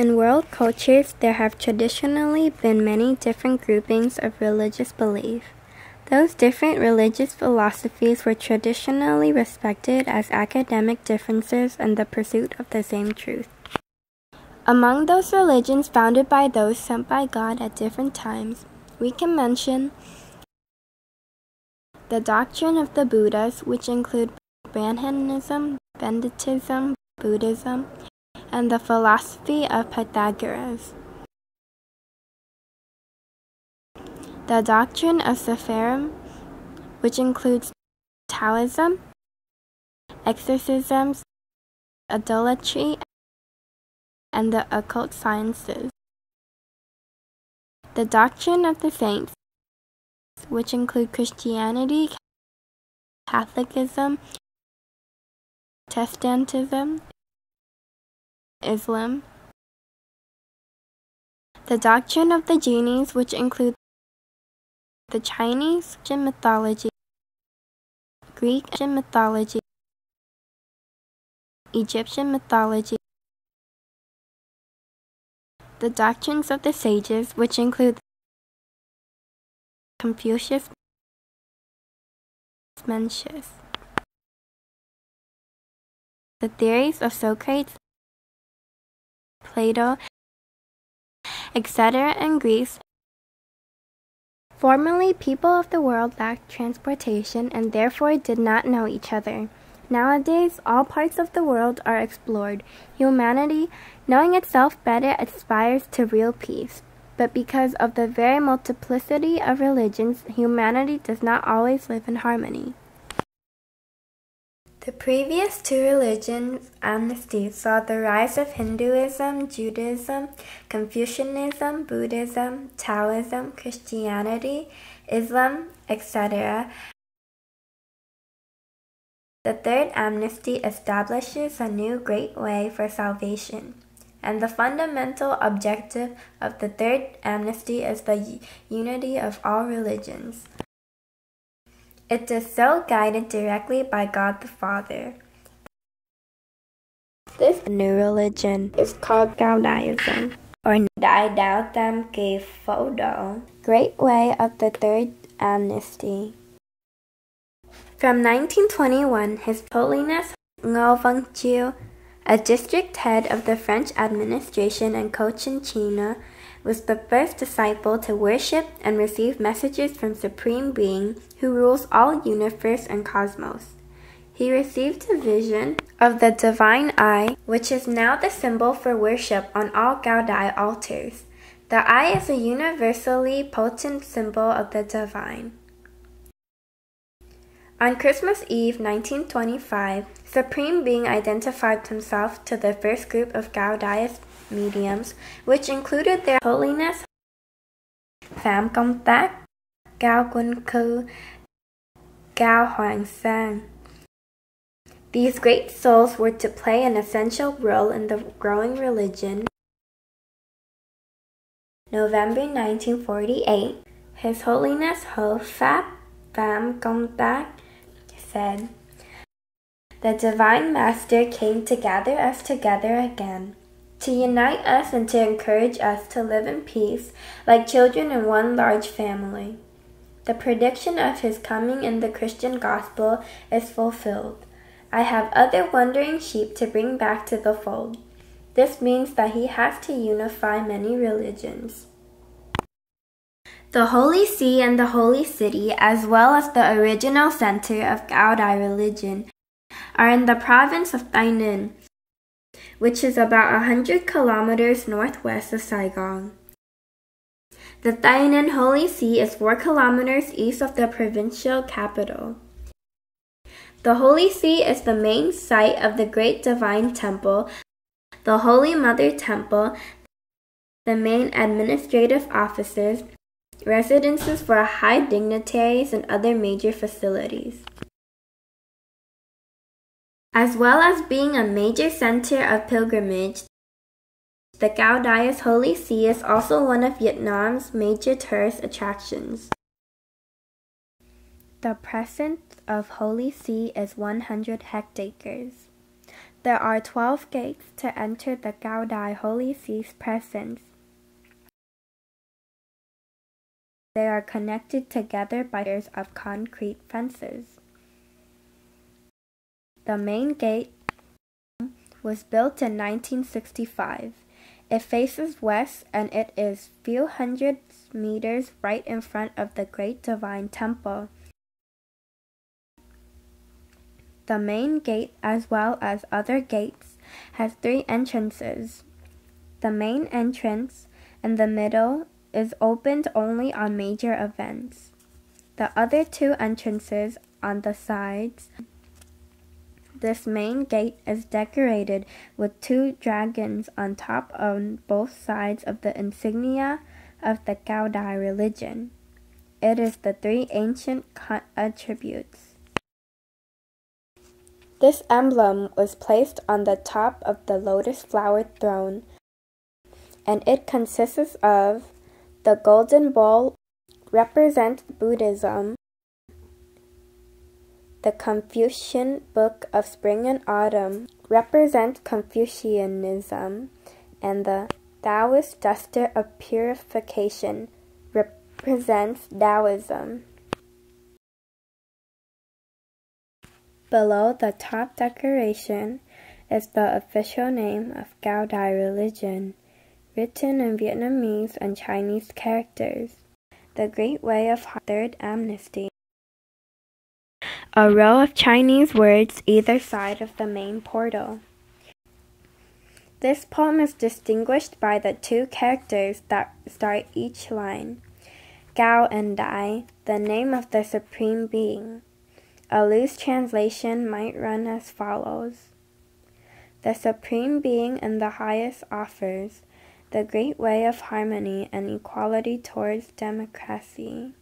In world cultures, there have traditionally been many different groupings of religious belief. Those different religious philosophies were traditionally respected as academic differences in the pursuit of the same truth. Among those religions founded by those sent by God at different times, we can mention the doctrine of the Buddhas, which include Brahmanism, Vedantism, Buddhism, and the philosophy of Pythagoras. The doctrine of Sephirim, which includes Taoism, exorcisms, idolatry, and the occult sciences. The doctrine of the saints, which include Christianity, Catholicism, Protestantism, Islam. The doctrine of the genies, which include the Chinese mythology, Greek mythology, Egyptian mythology. The doctrines of the sages, which include Confucius, Mencius. The theories of Socrates, Plato, etc. in Greece. Formerly, people of the world lacked transportation and therefore did not know each other. Nowadays, all parts of the world are explored. Humanity, knowing itself better, aspires to real peace. But because of the very multiplicity of religions, humanity does not always live in harmony. The previous two religions, Amnesty, saw the rise of Hinduism, Judaism, Confucianism, Buddhism, Taoism, Christianity, Islam, etc. The third Amnesty establishes a new great way for salvation, and the fundamental objective of the third Amnesty is the unity of all religions. It is so guided directly by God the Father. This new religion is called CAODAISM, or Đại Đạo Tam Kỳ Phổ Độ, Great Way of the Third Amnesty. From 1921, His Holiness Ngô Văn Chiêu, a district head of the French administration in Cochin, China, was the first disciple to worship and receive messages from Supreme Being who rules all universe and cosmos. He received a vision of the divine eye, which is now the symbol for worship on all Gaudai altars. The eye is a universally potent symbol of the divine. On Christmas Eve 1925, Supreme Being identified himself to the first group of Gaudai mediums, which included Their Holiness Phạm Công Tác, Cao Quân Cư, Cao Hoàng Sang. These great souls were to play an essential role in the growing religion. November 1948, His Holiness Ho Phap Phạm Công Tác said, "The Divine Master came to gather us together again, to unite us and to encourage us to live in peace like children in one large family. The prediction of His coming in the Christian gospel is fulfilled. I have other wandering sheep to bring back to the fold. This means that He has to unify many religions." The Holy See and the Holy City, as well as the original center of Gaudai religion, are in the province of NINH, which is about 100 kilometers northwest of Saigon. The NINH Holy See is 4 kilometers east of the provincial capital. The Holy See is the main site of the Great Divine Temple, the Holy Mother Temple, the main administrative offices, residences for high dignitaries, and other major facilities. As well as being a major center of pilgrimage, the Gaudai's Holy See is also one of Vietnam's major tourist attractions. The presence of Holy See is 100 hectares. There are 12 gates to enter the Gaodai Holy See's presence. They are connected together by layers of concrete fences. The main gate was built in 1965. It faces west and it is few hundred meters right in front of the Great Divine Temple. The main gate, as well as other gates, has 3 entrances. The main entrance in the middle is opened only on major events. The other 2 entrances on the sides. This main gate is decorated with 2 dragons on top on both sides of the insignia of the Gaodai religion. It is the 3 ancient attributes. This emblem was placed on the top of the lotus-flowered throne, and it consists of the golden bowl, represents Buddhism, the Confucian Book of Spring and Autumn, represents Confucianism, and the Taoist Duster of Purification, represents Taoism. Below the top decoration is the official name of Gaodai religion, written in Vietnamese and Chinese characters. The Great Way of Third Amnesty. A row of Chinese words either side of the main portal. This poem is distinguished by the 2 characters that start each line. Gao and Dai, the name of the Supreme Being. A loose translation might run as follows. The Supreme Being in the highest offers the great way of harmony and equality towards democracy.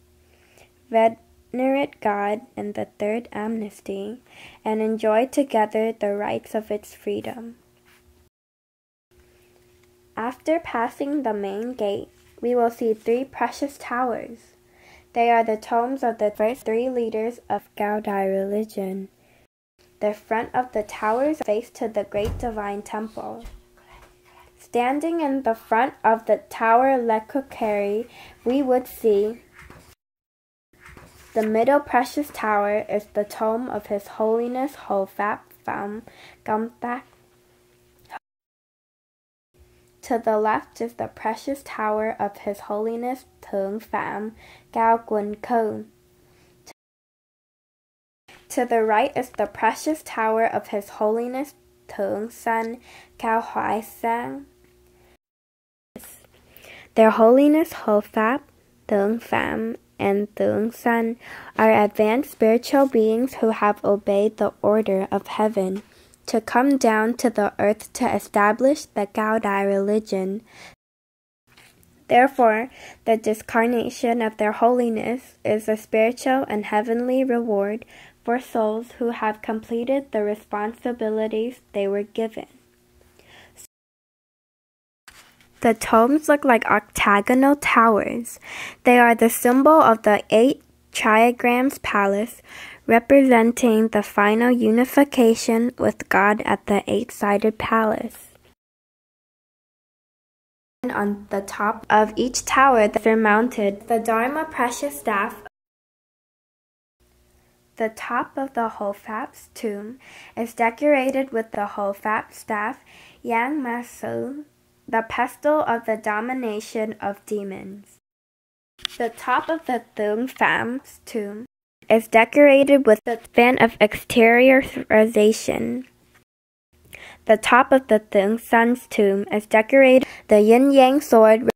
Venerate God in the third amnesty and enjoy together the rights of its freedom. After passing the main gate, we will see 3 precious towers. They are the tombs of the first 3 leaders of Gaodai religion. The front of the towers face to the Great Divine Temple. Standing in the front of the Tower Lekukari, we would see the middle precious tower is the tomb of His Holiness Ho Phap Pham Gomtak. To the left is the precious tower of His Holiness Thượng Pham Cao Quần Khu. To the right is the precious tower of His Holiness Thượng Son Cao Hoài Sang. Their Holiness Ho Phap, Thượng Pham, and Thượng Son are advanced spiritual beings who have obeyed the order of heaven to come down to the earth to establish the Gaodai religion. Therefore, the discarnation of their holiness is a spiritual and heavenly reward for souls who have completed the responsibilities they were given. The tombs look like octagonal towers. They are the symbol of the 8 Triagrams palace, representing the final unification with God at the 8-sided palace. And on the top of each tower, they're mounted the Dharma precious staff. The top of the Ho Phap's tomb is decorated with the Ho Phap staff, Yang Masu, the pestle of the domination of demons. The top of the Thượng Pham's tomb is decorated with the fan of exteriorization. The top of the Thượng Son's tomb is decorated with the yin-yang sword.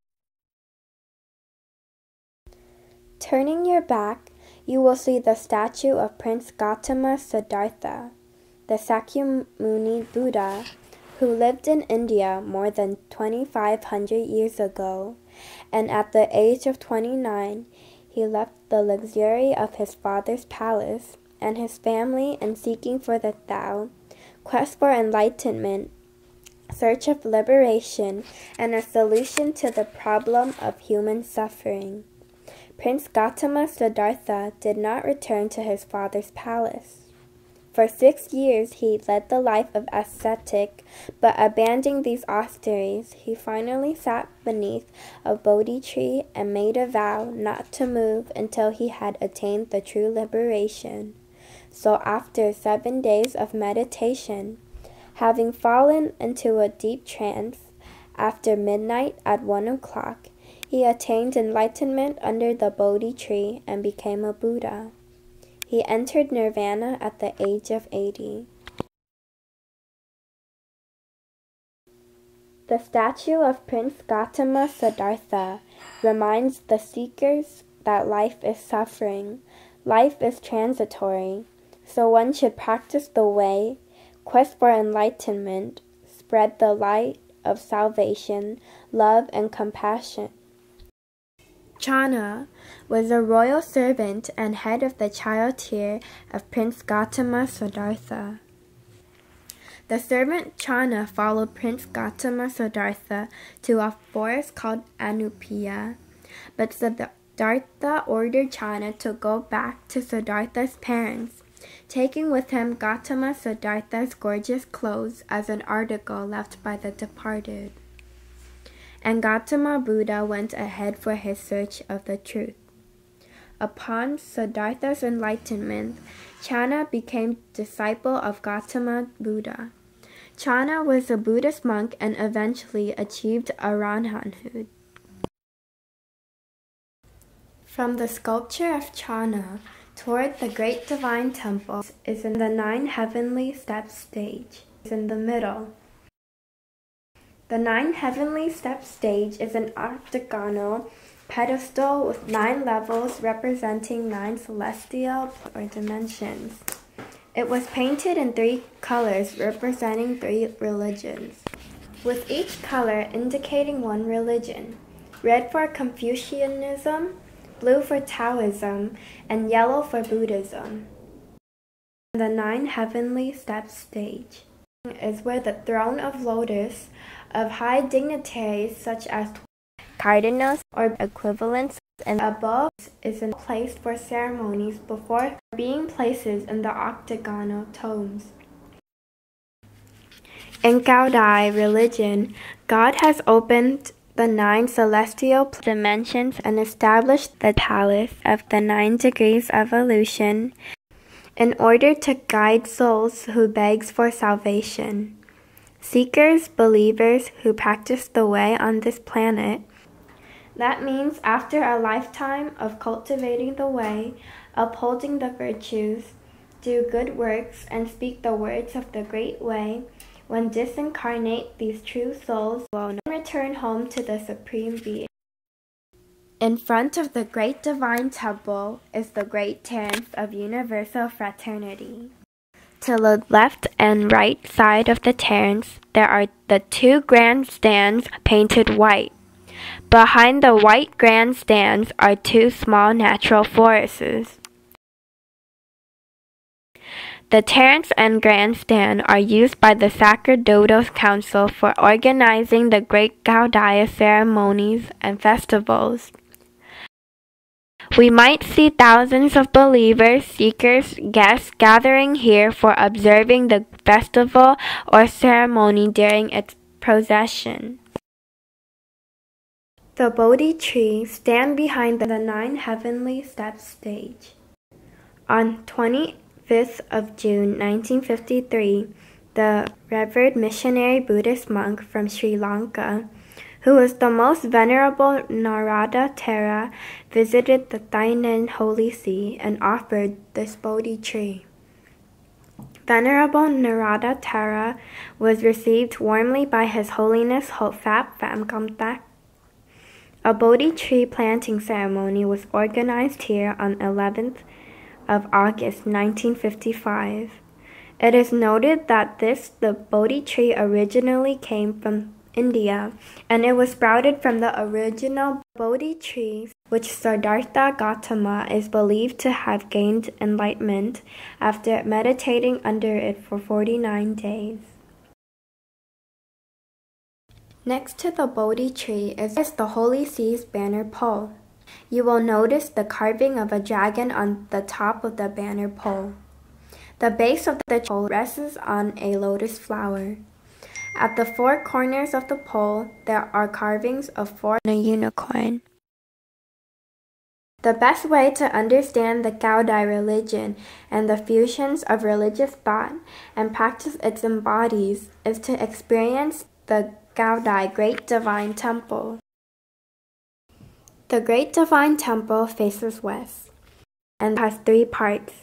Turning your back, you will see the statue of Prince Gautama Siddhartha, the Sakyamuni Buddha, who lived in India more than 2,500 years ago, and at the age of 29, he left the luxury of his father's palace and his family in seeking for the Tao, quest for enlightenment, search of liberation, and a solution to the problem of human suffering. Prince Gautama Siddhartha did not return to his father's palace. For 6 years he led the life of ascetic, but abandoning these austerities, he finally sat beneath a Bodhi tree and made a vow not to move until he had attained the true liberation. So after 7 days of meditation, having fallen into a deep trance, after midnight at 1 o'clock, he attained enlightenment under the Bodhi tree and became a Buddha. He entered nirvana at the age of 80. The statue of Prince Gautama Siddhartha reminds the seekers that life is suffering, life is transitory, so one should practice the way, quest for enlightenment, spread the light of salvation, love, and compassion. Channa was a royal servant and head of the charioteer of Prince Gautama Siddhartha. The servant Channa followed Prince Gautama Siddhartha to a forest called Anupiya, but Siddhartha ordered Channa to go back to Siddhartha's parents, taking with him Gautama Siddhartha's gorgeous clothes as an article left by the departed. And Gautama Buddha went ahead for his search of the truth. Upon Siddhartha's enlightenment, Channa became disciple of Gautama Buddha. Channa was a Buddhist monk and eventually achieved arahanthood. From the sculpture of Channa toward the great divine temple is in the 9 heavenly step stage, is in the middle. The 9 heavenly step stage is an octagonal pedestal with 9 levels representing 9 celestial or dimensions. It was painted in 3 colors representing 3 religions, with each color indicating one religion: red for Confucianism, blue for Taoism, and yellow for Buddhism. The 9 heavenly step stage is where the throne of lotus of high dignitaries such as cardinals or equivalents and above is a place for ceremonies before being places in the octagonal tombs. In CAODAI religion, God has opened the 9 celestial dimensions and established the palace of the 9 degrees of evolution in order to guide souls who begs for salvation. Seekers, believers who practice the way on this planet. That means after a lifetime of cultivating the way, upholding the virtues, do good works, and speak the words of the great way, when disincarnate, these true souls will return home to the Supreme Being. In front of the great divine temple is the great terrace of universal fraternity. To the left and right side of the terrace, there are the 2 grandstands painted white. Behind the white grandstands are 2 small natural forests. The terrace and grandstand are used by the Sacerdotal Council for organizing the great CAODAI ceremonies and festivals. We might see thousands of believers, seekers, guests gathering here for observing the festival or ceremony during its procession. The Bodhi tree stands behind the 9 heavenly step stage. On 25th of June 1953, the revered missionary Buddhist monk from Sri Lanka, who was the most venerable Narada Thera, visited the THANH Holy See and offered this Bodhi tree. Venerable Narada Thera was received warmly by His Holiness Phap Pham Komtak. A Bodhi tree planting ceremony was organized here on 11th of August 1955. It is noted that the Bodhi tree originally came from India, and it was sprouted from the original Bodhi tree, which Siddhartha Gautama is believed to have gained enlightenment after meditating under it for 49 days. Next to the Bodhi tree is the Holy See's banner pole. You will notice the carving of a dragon on the top of the banner pole. The base of the pole rests on a lotus flower. At the four corners of the pole, there are carvings of four and a unicorn. The best way to understand the CAODAI religion and the fusions of religious thought and practice it embodies is to experience the CAODAI Great Divine Temple. The Great Divine Temple faces west and has three parts.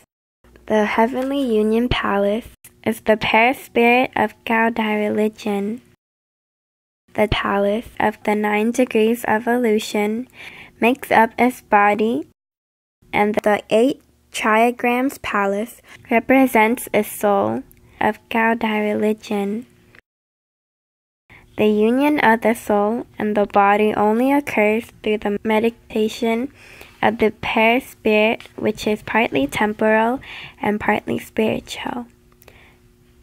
The Heavenly Union Palace is the perispirit of CAODAI religion. The Palace of the 9 degrees of evolution makes up its body, and the 8 Triagrams Palace represents its soul of CAODAI religion. The union of the soul and the body only occurs through the meditation of the perispirit, which is partly temporal and partly spiritual.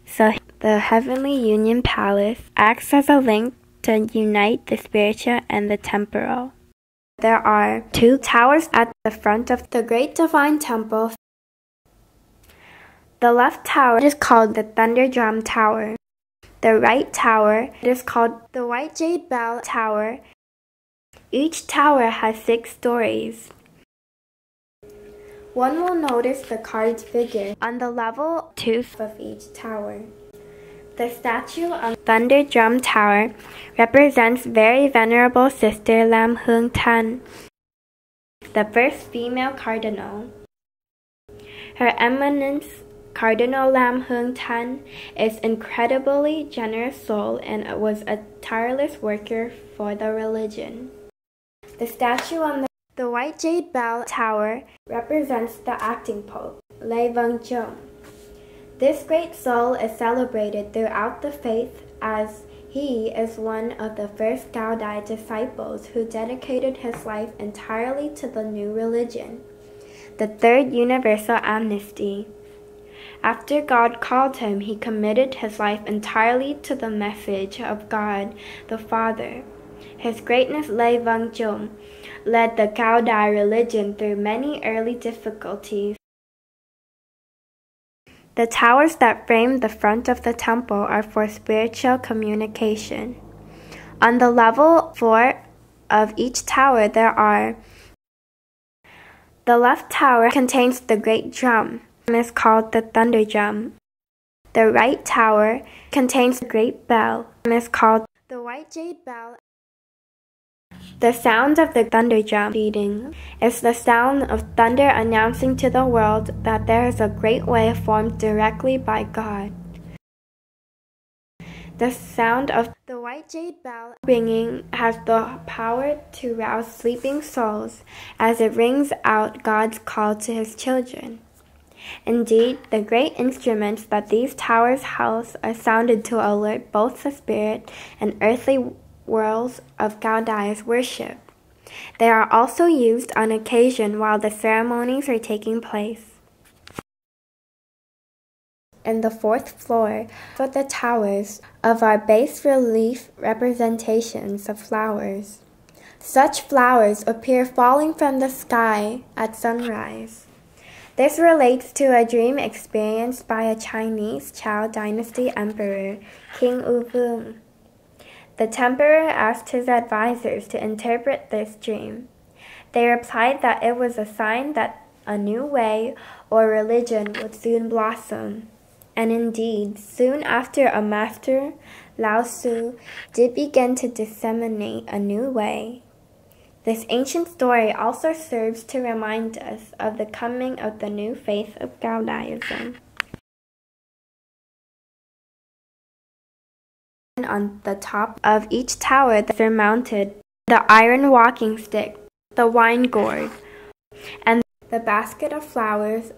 So the Heavenly Union Palace acts as a link to unite the spiritual and the temporal. There are 2 towers at the front of the Great Divine Temple. The left tower is called the Thunder Drum Tower. The right tower is called the White Jade Bell Tower. Each tower has 6 stories. One will notice the carved figure on the level 2 of each tower. The statue on Thunder Drum Tower represents Very Venerable Sister Lam Hung Tan, the first female cardinal. Her Eminence Cardinal Lam Hung Tan is incredibly generous soul and was a tireless worker for the religion. The statue on the White Jade Bell Tower represents the acting pope, Lei Vung Jung. This great soul is celebrated throughout the faith as he is one of the first CAODAI disciples who dedicated his life entirely to the new religion, the Third Universal Amnesty. After God called him, he committed his life entirely to the message of God the Father. His Greatness Lei Vung Jung led the CAODAI religion through many early difficulties. The towers that frame the front of the temple are for spiritual communication. On the level 4 of each tower there are. The left tower contains the great drum and is called the Thunder Drum. The right tower contains the great bell and is called the White Jade Bell. The sound of the thunder drum beating is the sound of thunder announcing to the world that there is a great way formed directly by God. The sound of the White Jade Bell ringing has the power to rouse sleeping souls as it rings out God's call to his children. Indeed, the great instruments that these towers house are sounded to alert both the spirit and earthly worlds of CAODAI's worship. They are also used on occasion while the ceremonies are taking place. In the 4th floor for the towers of our bas-relief representations of flowers. Such flowers appear falling from the sky at sunrise. This relates to a dream experienced by a Chinese Chao Dynasty emperor, King Wu. The emperor asked his advisors to interpret this dream. They replied that it was a sign that a new way or religion would soon blossom. And indeed, soon after a master, Lao Tzu, did begin to disseminate a new way. This ancient story also serves to remind us of the coming of the new faith of CAODAISM. On the top of each tower there mounted the iron walking stick, the wine gourd, and the basket of flowers.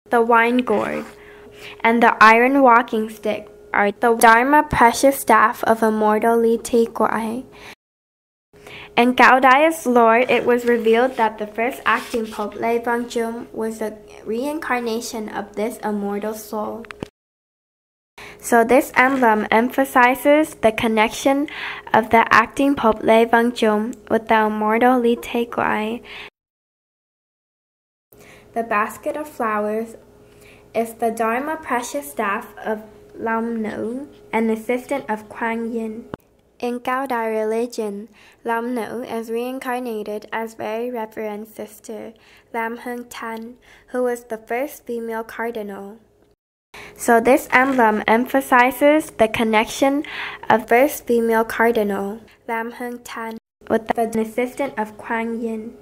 The wine gourd and the iron walking stick are the Dharma precious staff of immortal Li Ti Guai. In CAODAI's lore, it was revealed that the first acting pope, Lei Vung Jung, was a reincarnation of this immortal soul. So this emblem emphasizes the connection of the acting pope Lei Vung Jung with the immortal Li Ti Guai. The basket of flowers is the Dharma precious staff of Lam Nu, an assistant of Kuan Yin. In Cao-Dai religion, Lam Nu is reincarnated as Very Reverend Sister Lam Hung Tan, who was the first female cardinal. So this emblem emphasizes the connection of first female cardinal Lam Hung Tan with the assistant of Kuan Yin.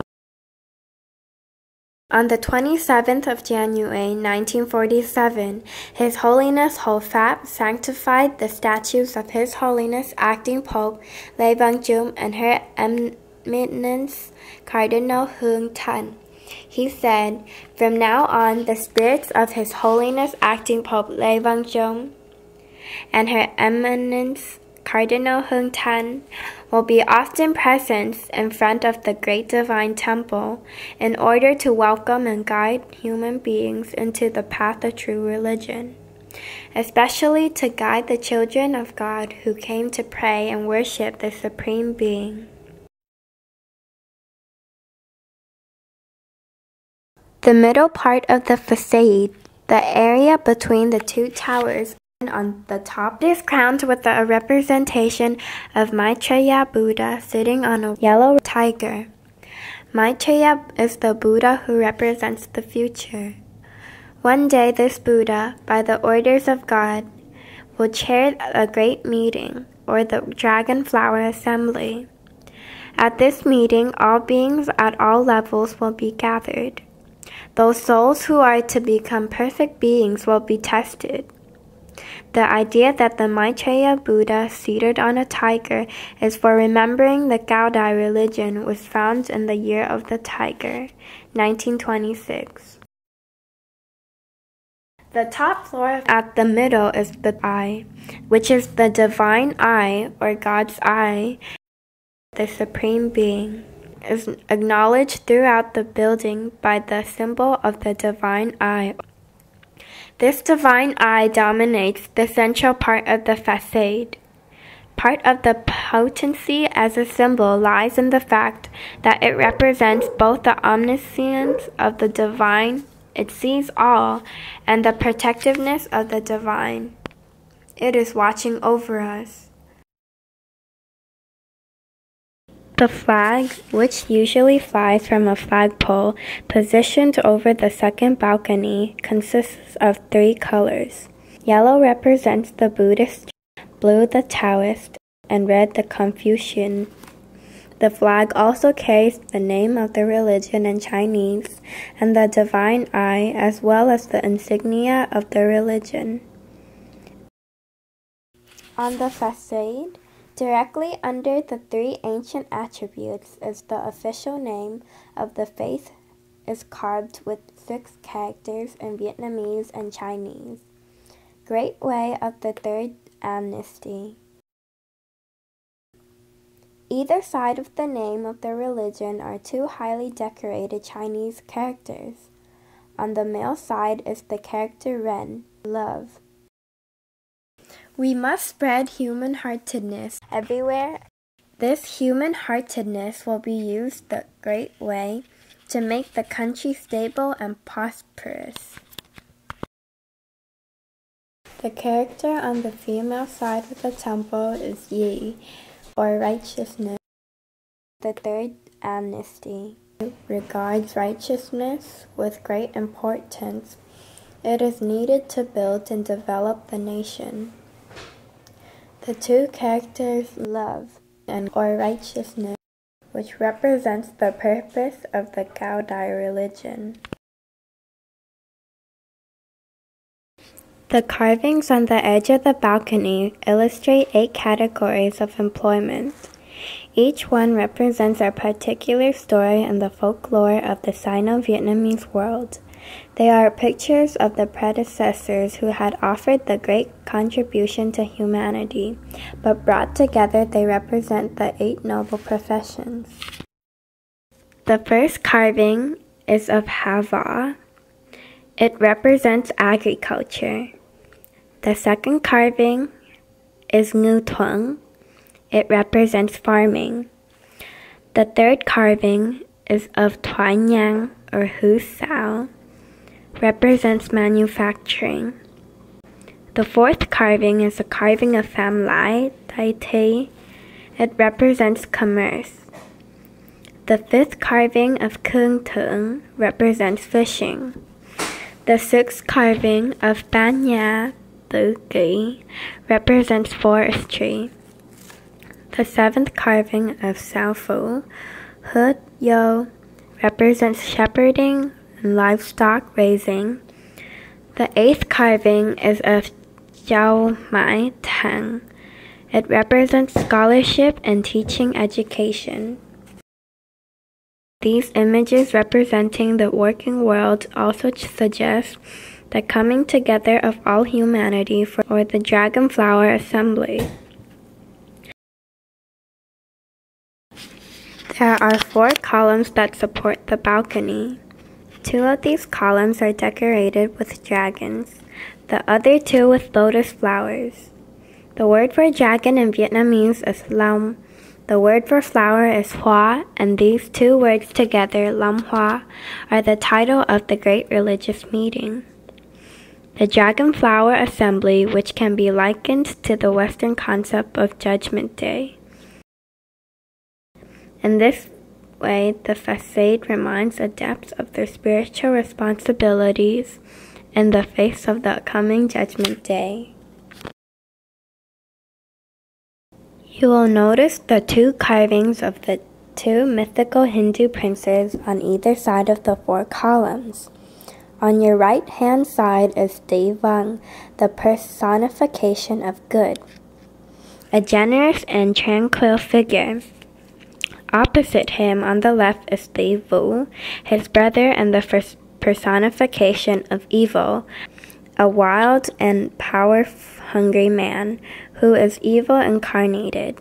On the 27th of January 1947, His Holiness Ho Fap sanctified the statues of His Holiness Acting Pope Lê Vang Jum and Her Eminence Cardinal Hung Tan. He said, "From now on, the spirits of His Holiness Acting Pope Lê Vang Jum and Her Eminence Cardinal Hung Tan will be often present in front of the Great Divine Temple in order to welcome and guide human beings into the path of true religion, especially to guide the children of God who came to pray and worship the Supreme Being." The middle part of the facade, the area between the two towers, on the top is crowned with a representation of Maitreya Buddha sitting on a yellow tiger. Maitreya is the Buddha who represents the future. One day this Buddha, by the orders of God, will chair a great meeting, or the Dragon Flower Assembly. At this meeting, all beings at all levels will be gathered. Those souls who are to become perfect beings will be tested. The idea that the Maitreya Buddha seated on a tiger is for remembering the Cao-Dai religion was found in the year of the tiger, 1926. The top floor at the middle is the eye, which is the divine eye or God's eye. The Supreme Being is acknowledged throughout the building by the symbol of the divine eye. This divine eye dominates the central part of the facade. Part of the potency as a symbol lies in the fact that it represents both the omniscience of the divine, it sees all, and the protectiveness of the divine. It is watching over us. The flag, which usually flies from a flagpole positioned over the second balcony, consists of 3 colors. Yellow represents the Buddhist, blue the Taoist, and red the Confucian. The flag also carries the name of the religion in Chinese and the divine eye, as well as the insignia of the religion. On the facade, directly under the 3 ancient attributes is the official name of the faith is carved with 6 characters in Vietnamese and Chinese. Great Way of the Third Amnesty. Either side of the name of the religion are 2 highly decorated Chinese characters. On the male side is the character Ren, love. We must spread human-heartedness everywhere. This human-heartedness will be used the great way to make the country stable and prosperous. The character on the female side of the temple is Yi, or righteousness. The third amnesty regards righteousness with great importance. It is needed to build and develop the nation. The 2 characters, love and or righteousness, which represents the purpose of the Cao-Dai religion. The carvings on the edge of the balcony illustrate 8 categories of employment. Each one represents a particular story in the folklore of the Sino-Vietnamese world. They are pictures of the predecessors who had offered the great contribution to humanity, but brought together they represent the 8 noble professions. The first carving is of Hava. It represents agriculture. The second carving is Ngu Thuong. It represents farming. The third carving is of Thoai Nhang or Hu Sao. represents manufacturing. The fourth carving is a carving of Pham Lai, Tai Te. It represents commerce. The fifth carving of Khương Thượng represents fishing. The sixth carving of Ban Nha Tử Kỷ represents forestry. The seventh carving of Sao Phu Hut Yo represents shepherding and livestock raising. The eighth carving is of Jiao Mai Thang. It represents scholarship and teaching education. These images representing the working world also suggest the coming together of all humanity for the Dragon Flower Assembly. There are 4 columns that support the balcony. 2 of these columns are decorated with dragons, the other 2 with lotus flowers. The word for dragon in Vietnamese is Long. The word for flower is Hoa, and these 2 words together, Lam Hoa, are the title of the great religious meeting. The Dragon Flower Assembly, which can be likened to the Western concept of Judgment Day. In this way, the facade reminds adepts of their spiritual responsibilities in the face of the coming Judgment Day. You will notice the 2 carvings of the 2 mythical Hindu princes on either side of the 4 columns. On your right-hand side is Devang, the personification of good, a generous and tranquil figure. Opposite him on the left is Devu, his brother and the personification of evil, a wild and power-hungry man who is evil incarnated.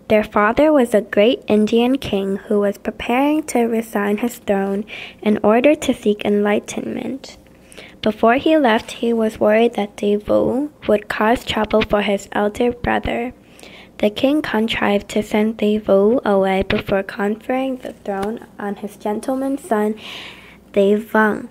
Their father was a great Indian king who was preparing to resign his throne in order to seek enlightenment. Before he left, he was worried that Devu would cause trouble for his elder brother. The king contrived to send Devu away before conferring the throne on his gentleman son, Devang.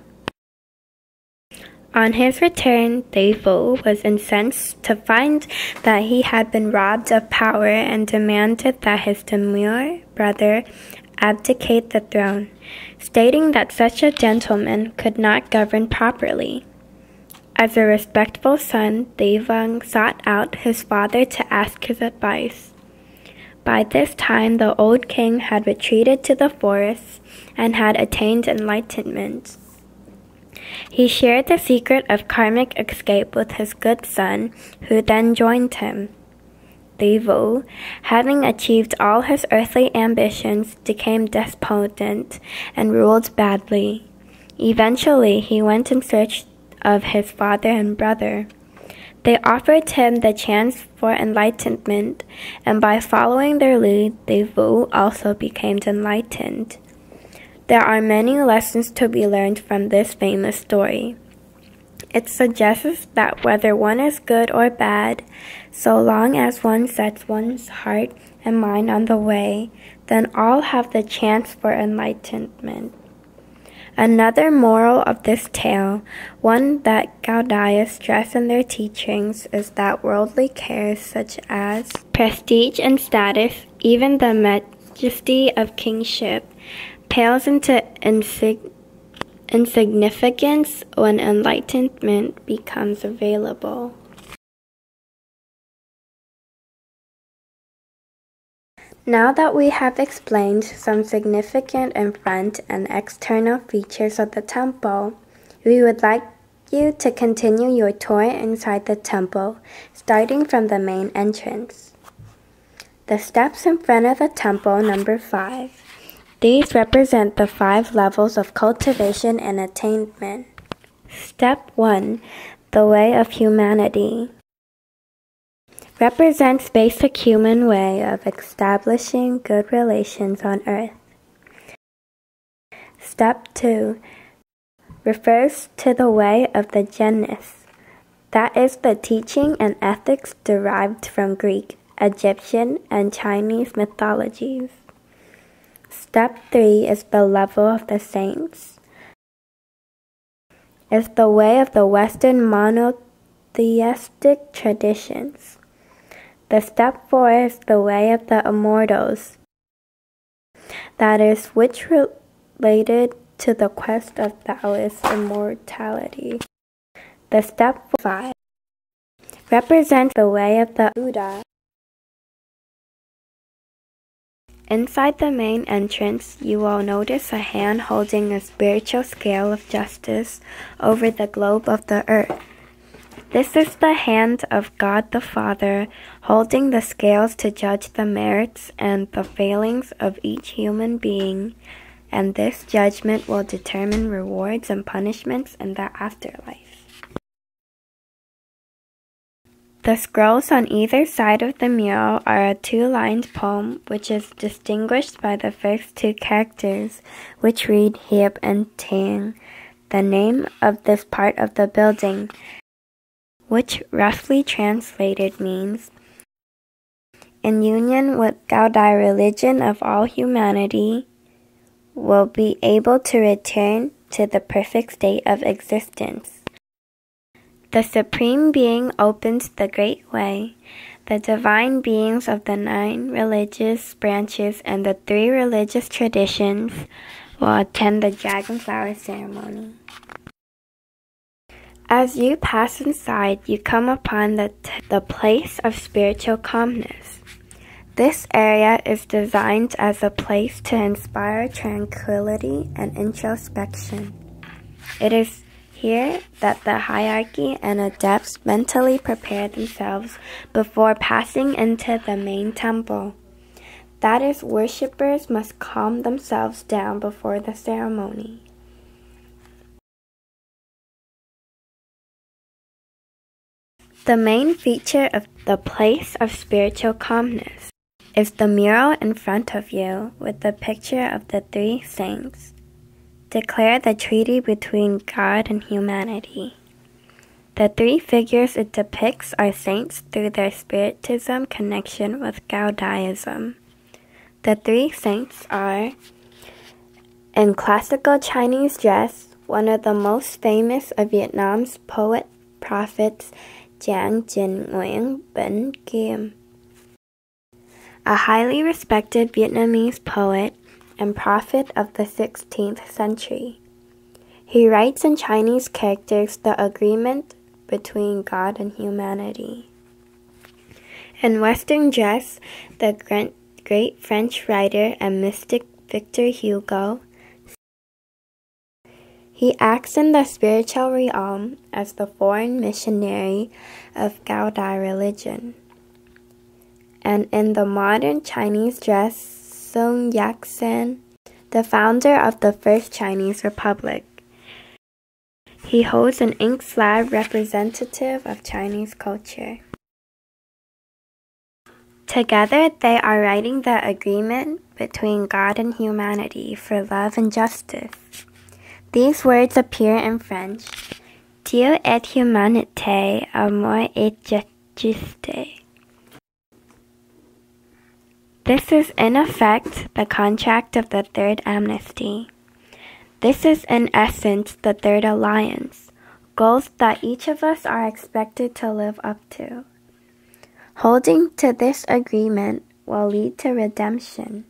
On his return, Devu was incensed to find that he had been robbed of power and demanded that his demure brother abdicate the throne, stating that such a gentleman could not govern properly. As a respectful son, Devang sought out his father to ask his advice. By this time, the old king had retreated to the forest and had attained enlightenment. He shared the secret of karmic escape with his good son, who then joined him. Devu, having achieved all his earthly ambitions, became despondent and ruled badly. Eventually, he went in search of his father and brother. They offered him the chance for enlightenment, and by following their lead, Devu also became enlightened. There are many lessons to be learned from this famous story. It suggests that whether one is good or bad, so long as one sets one's heart and mind on the way, then all have the chance for enlightenment. Another moral of this tale, one that CAODAISM stress in their teachings, is that worldly cares such as prestige and status, even the majesty of kingship, pales into insignificance when enlightenment becomes available. Now that we have explained some significant in front and external features of the temple, we would like you to continue your tour inside the temple, starting from the main entrance. The steps in front of the temple, number 5. These represent the 5 levels of cultivation and attainment. Step 1, the way of humanity, represents basic human way of establishing good relations on earth. Step 2 refers to the way of the genus, that is the teaching and ethics derived from Greek, Egyptian, and Chinese mythologies. Step 3 is the level of the saints. is the way of the Western monotheistic traditions. The step 4 is the way of the immortals, that is, which related to the quest of Taoist immortality. The step 5 represents the way of the Buddha. Inside the main entrance, you will notice a hand holding a spiritual scale of justice over the globe of the earth. This is the hand of God the Father, holding the scales to judge the merits and the failings of each human being, and this judgment will determine rewards and punishments in the afterlife. The scrolls on either side of the mural are a 2-lined poem which is distinguished by the first 2 characters, which read Hiệp and THANH, the name of this part of the building, which roughly translated means, in union with Cao religion of all humanity, will be able to return to the perfect state of existence. The Supreme Being opens the Great Way. The divine beings of the 9 religious branches and the 3 religious traditions will attend the dragon flower ceremony. As you pass inside, you come upon the place of spiritual calmness. This area is designed as a place to inspire tranquility and introspection. It is here that the hierarchy and adepts mentally prepare themselves before passing into the main temple. That is, worshippers must calm themselves down before the ceremony. The main feature of the place of spiritual calmness is the mural in front of you with the picture of the 3 saints. Declare the treaty between God and humanity. The 3 figures it depicts are saints through their spiritism connection with CAODAISM. The 3 saints are, in classical Chinese dress, one of the most famous of Vietnam's poet-prophets, Giang Trinh Nguyen Binh Kim, a highly respected Vietnamese poet and prophet of the 16th century. He writes in Chinese characters the agreement between God and humanity. In Western dress, the great French writer and mystic Victor Hugo, he acts in the spiritual realm as the foreign missionary of Cao religion. And in the modern Chinese dress, Sun Yat-sen, the founder of the First Chinese Republic. He holds an ink slab representative of Chinese culture. Together, they are writing the agreement between God and humanity for love and justice. These words appear in French: Dieu et humanité, amour et justice. This is in effect the contract of the Third Amnesty. This is in essence the Third Alliance, goals that each of us are expected to live up to. Holding to this agreement will lead to redemption.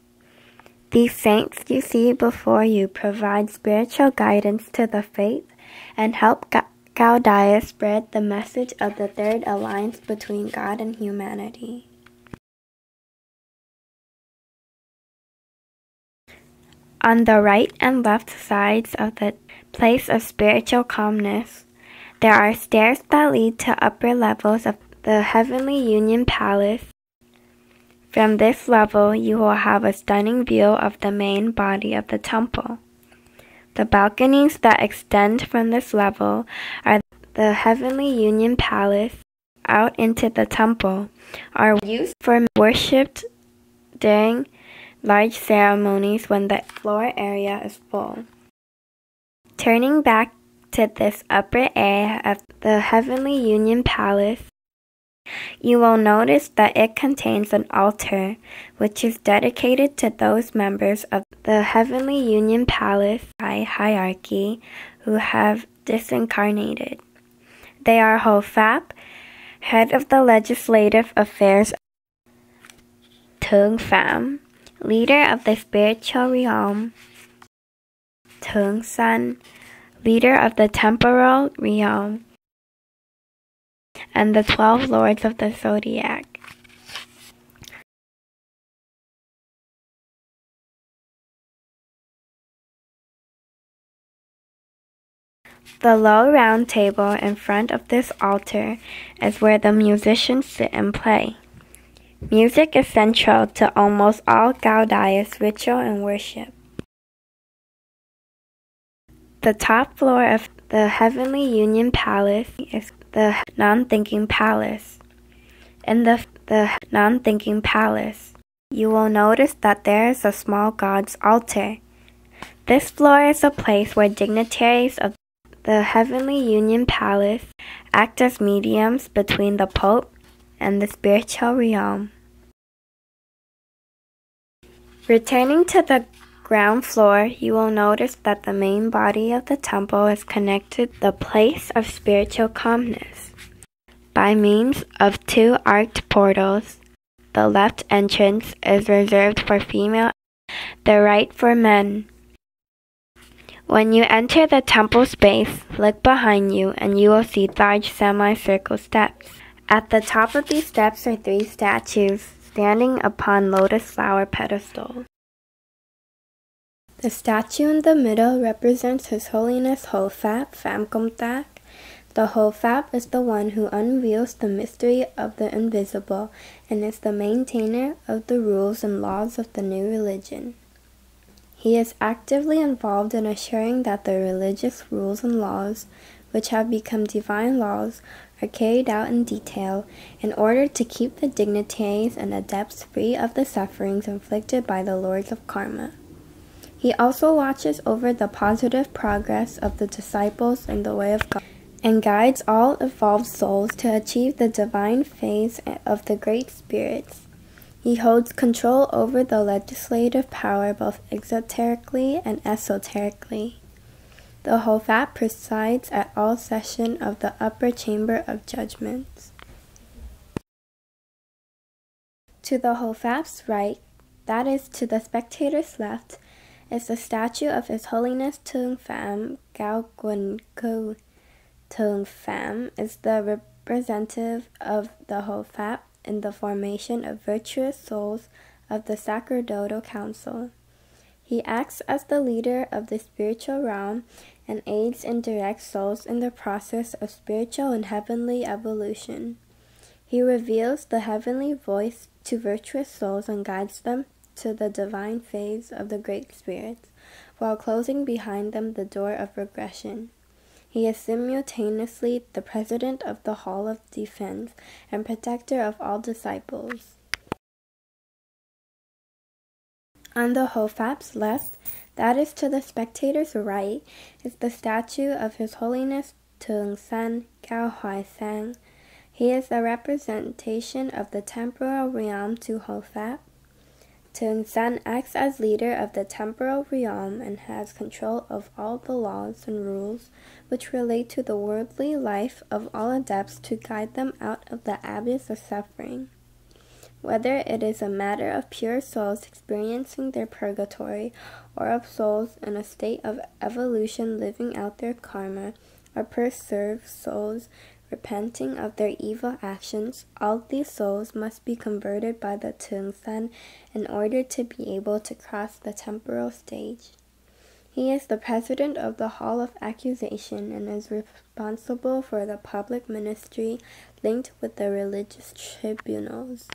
These saints you see before you provide spiritual guidance to the faith and help Cao spread the message of the Third Alliance between God and humanity. On the right and left sides of the place of spiritual calmness, there are stairs that lead to upper levels of the Heavenly Union Palace. From this level, you will have a stunning view of the main body of the temple. The balconies that extend from this level are the Heavenly Union Palace out into the temple, are used for worship during large ceremonies when the floor area is full. Turning back to this upper area of the Heavenly Union Palace, you will notice that it contains an altar which is dedicated to those members of the Heavenly Union Palace hierarchy who have disincarnated. They are Hofap, head of the legislative affairs, THAM, leader of the spiritual realm, THÁNH, leader of the temporal realm, and the 12 lords of the zodiac. The low round table in front of this altar is where the musicians sit and play. Music is central to almost all CAODAISM ritual and worship. The top floor of the Heavenly Union Palace is the non-thinking palace. In the non-thinking palace, you will notice that there is a small God's altar. This floor is a place where dignitaries of the Heavenly Union Palace act as mediums between the Pope and the spiritual realm. Returning to the ground floor, you will notice that the main body of the temple is connected to the place of spiritual calmness by means of 2 arched portals. The left entrance is reserved for female, the right for men. When you enter the temple space, look behind you and you will see large semicircle steps. At the top of these steps are 3 statues standing upon lotus flower pedestals. The statue in the middle represents His Holiness Hofap Famkomtak. The Hofap is the one who unveils the mystery of the invisible and is the maintainer of the rules and laws of the new religion. He is actively involved in assuring that the religious rules and laws, which have become divine laws, are carried out in detail in order to keep the dignitaries and adepts free of the sufferings inflicted by the lords of karma. He also watches over the positive progress of the disciples in the way of God and guides all evolved souls to achieve the divine phase of the great spirits. He holds control over the legislative power both exoterically and esoterically. The Hofap presides at all sessions of the upper chamber of judgments. To the Hofap's right, that is to the spectator's left, is the statue of His Holiness Tung Pham Gao Guan Ko. Tung Pham is the representative of the Hofap in the formation of virtuous souls of the Sacerdotal Council. He acts as the leader of the spiritual realm and aids and directs souls in the process of spiritual and heavenly evolution. He reveals the heavenly voice to virtuous souls and guides them to the divine phase of the great spirits, while closing behind them the door of regression. He is simultaneously the president of the Hall of Defense and protector of all disciples. On the Hofap's left, that is to the spectator's right, is the statue of His Holiness Tung San Gao Huai Sang. He is the representation of the temporal realm to Hofap. Tung San acts as leader of the temporal realm and has control of all the laws and rules which relate to the worldly life of all adepts to guide them out of the abyss of suffering. Whether it is a matter of pure souls experiencing their purgatory, or of souls in a state of evolution living out their karma, or preserved souls repenting of their evil actions, all these souls must be converted by the Tung San in order to be able to cross the temporal stage. He is the president of the Hall of Accusation and is responsible for the public ministry linked with the religious tribunals.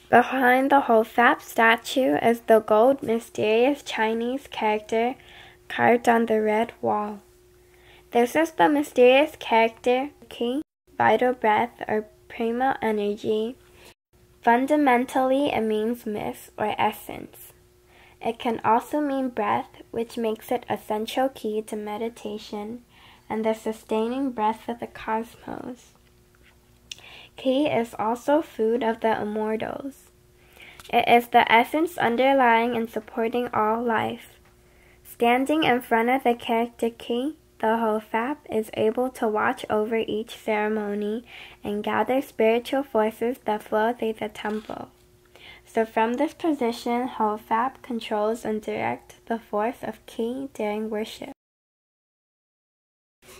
Behind the Hofap statue is the gold mysterious Chinese character carved on the red wall. This is the mysterious character Qi, vital breath or primal energy. Fundamentally, it means myth or essence. It can also mean breath, which makes it a central key to meditation and the sustaining breath of the cosmos. Qi is also food of the immortals. It is the essence underlying and supporting all life. Standing in front of the character key, the Hofap is able to watch over each ceremony and gather spiritual forces that flow through the temple. So from this position, Hofap controls and directs the force of Ki during worship.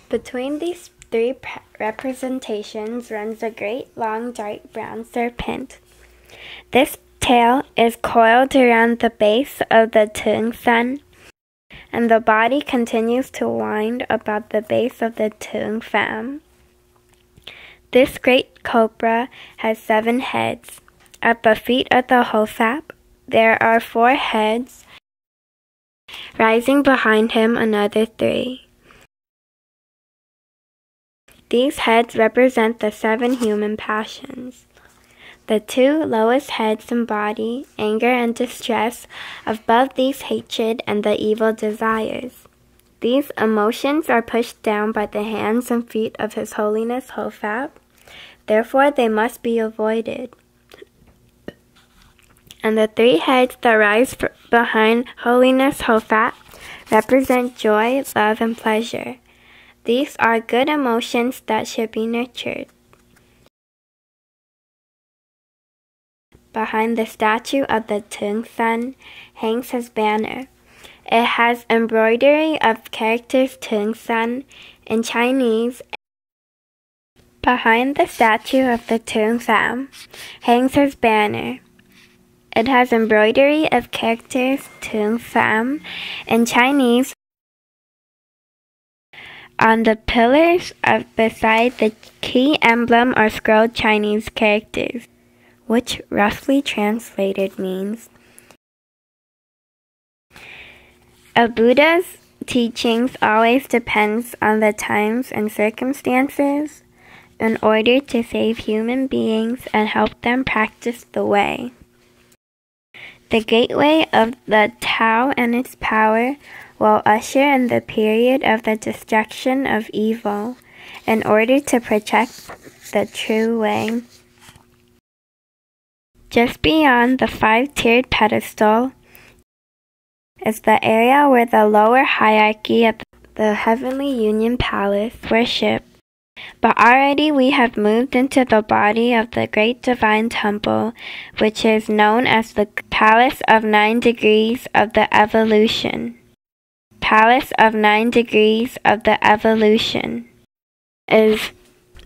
Between these three representations runs a great long dark brown serpent. This tail is coiled around the base of the Tung Sun, and the body continues to wind about the base of the Tung Pham. This great cobra has 7 heads. At the feet of the Hofap, there are 4 heads, rising behind him another 3. These heads represent the 7 human passions. The 2 lowest heads embody anger and distress, above these hatred and the evil desires. These emotions are pushed down by the hands and feet of His Holiness Hofap, therefore they must be avoided. And the 3 heads that rise behind Holiness Hofap represent joy, love, and pleasure. These are good emotions that should be nurtured. Behind the statue of the Tung Sun hangs his banner. It has embroidery of characters Tung Sun in Chinese. Behind the statue of the Tung Pham hangs his banner. It has embroidery of characters Tung Pham in Chinese. On the pillars beside the key emblem are scrolled Chinese characters, which roughly translated means, a Buddha's teachings always depends on the times and circumstances in order to save human beings and help them practice the way. The gateway of the Tao and its power will usher in the period of the destruction of evil in order to protect the true way. Just beyond the 5-tiered pedestal is the area where the lower hierarchy of the Heavenly Union Palace worship. But already we have moved into the body of the Great Divine Temple, which is known as the Palace of 9 Degrees of the Evolution. Palace of 9 Degrees of the Evolution is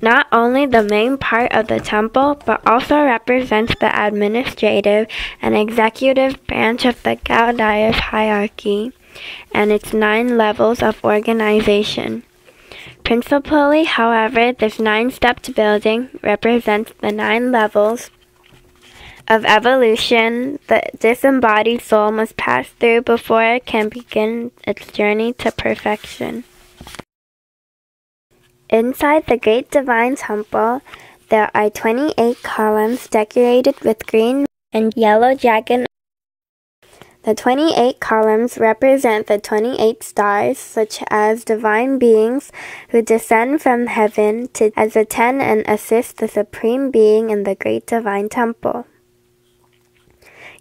not only the main part of the temple, but also represents the administrative and executive branch of the CAODAISM hierarchy and its 9 levels of organization. Principally, however, this 9-stepped building represents the 9 levels of evolution the disembodied soul must pass through before it can begin its journey to perfection. Inside the Great Divine Temple, there are 28 columns decorated with green and yellow dragon. The 28 columns represent the 28 stars, such as divine beings who descend from heaven to attend and assist the Supreme Being in the Great Divine Temple.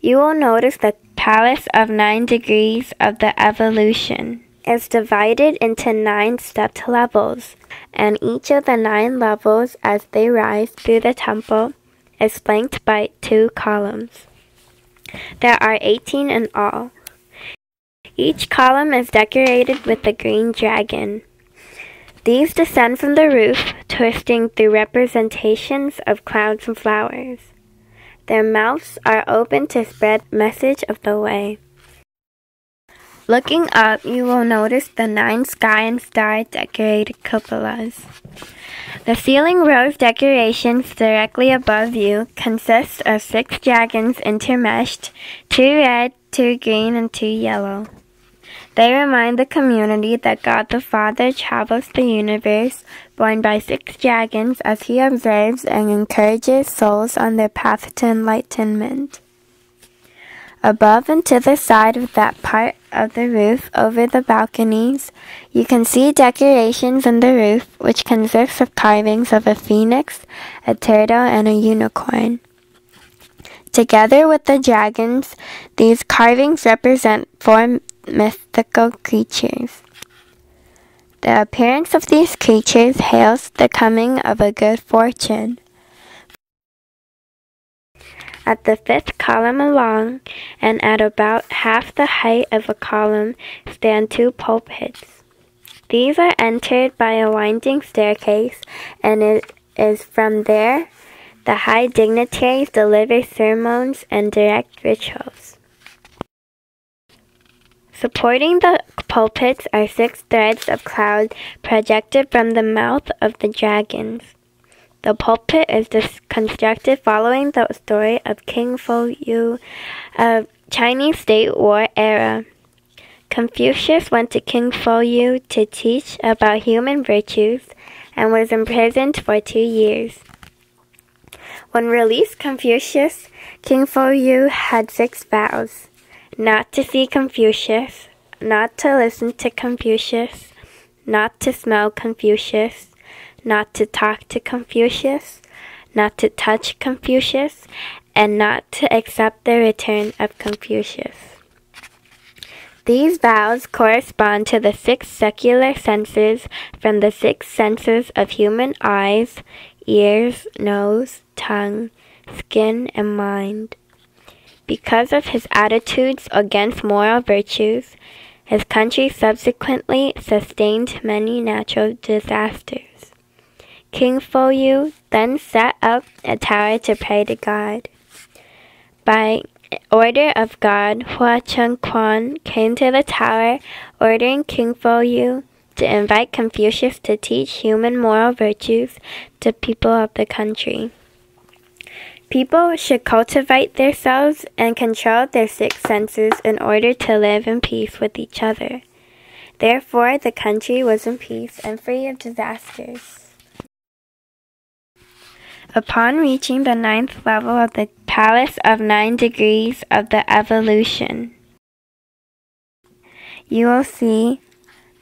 You will notice the Palace of 9 Degrees of the Evolution is divided into 9 stepped levels, and each of the 9 levels as they rise through the temple is flanked by 2 columns. There are 18 in all. Each column is decorated with a green dragon. These descend from the roof, twisting through representations of clouds and flowers. Their mouths are open to spread the message of the way. Looking up, you will notice the 9 sky and star decorated cupolas. The ceiling rose decorations directly above you consist of 6 dragons intermeshed, 2 red, 2 green, and 2 yellow. They remind the community that God the Father travels the universe, born by 6 dragons, as He observes and encourages souls on their path to enlightenment. Above and to the side of that part of the roof over the balconies, you can see decorations in the roof which consists of carvings of a phoenix, a turtle, and a unicorn. Together with the dragons, these carvings represent 4 mythical creatures. The appearance of these creatures hails the coming of a good fortune. At the fifth column along, and at about half the height of a column, stand two pulpits. These are entered by a winding staircase, and it is from there the high dignitaries deliver sermons and direct rituals. Supporting the pulpits are 6 threads of cloud projected from the mouth of the dragons. The pulpit is constructed following the story of King Fo-yu of Chinese State War era. Confucius went to King Fo-yu to teach about human virtues and was imprisoned for 2 years. When released Confucius, King Fo-yu had 6 vows: not to see Confucius, not to listen to Confucius, not to smell Confucius, not to talk to Confucius, not to touch Confucius, and not to accept the return of Confucius. These vows correspond to the 6 secular senses from the 6 senses of human eyes, ears, nose, tongue, skin, and mind. Because of his attitudes against moral virtues, his country subsequently sustained many natural disasters. King Fo-yu then set up a tower to pray to God. By order of God, QUAN came to the tower, ordering King Fo-yu to invite Confucius to teach human moral virtues to people of the country. People should cultivate themselves and control their 6 senses in order to live in peace with each other. Therefore, the country was in peace and free of disasters. Upon reaching the 9th level of the Palace of 9 Degrees of the Evolution, you will see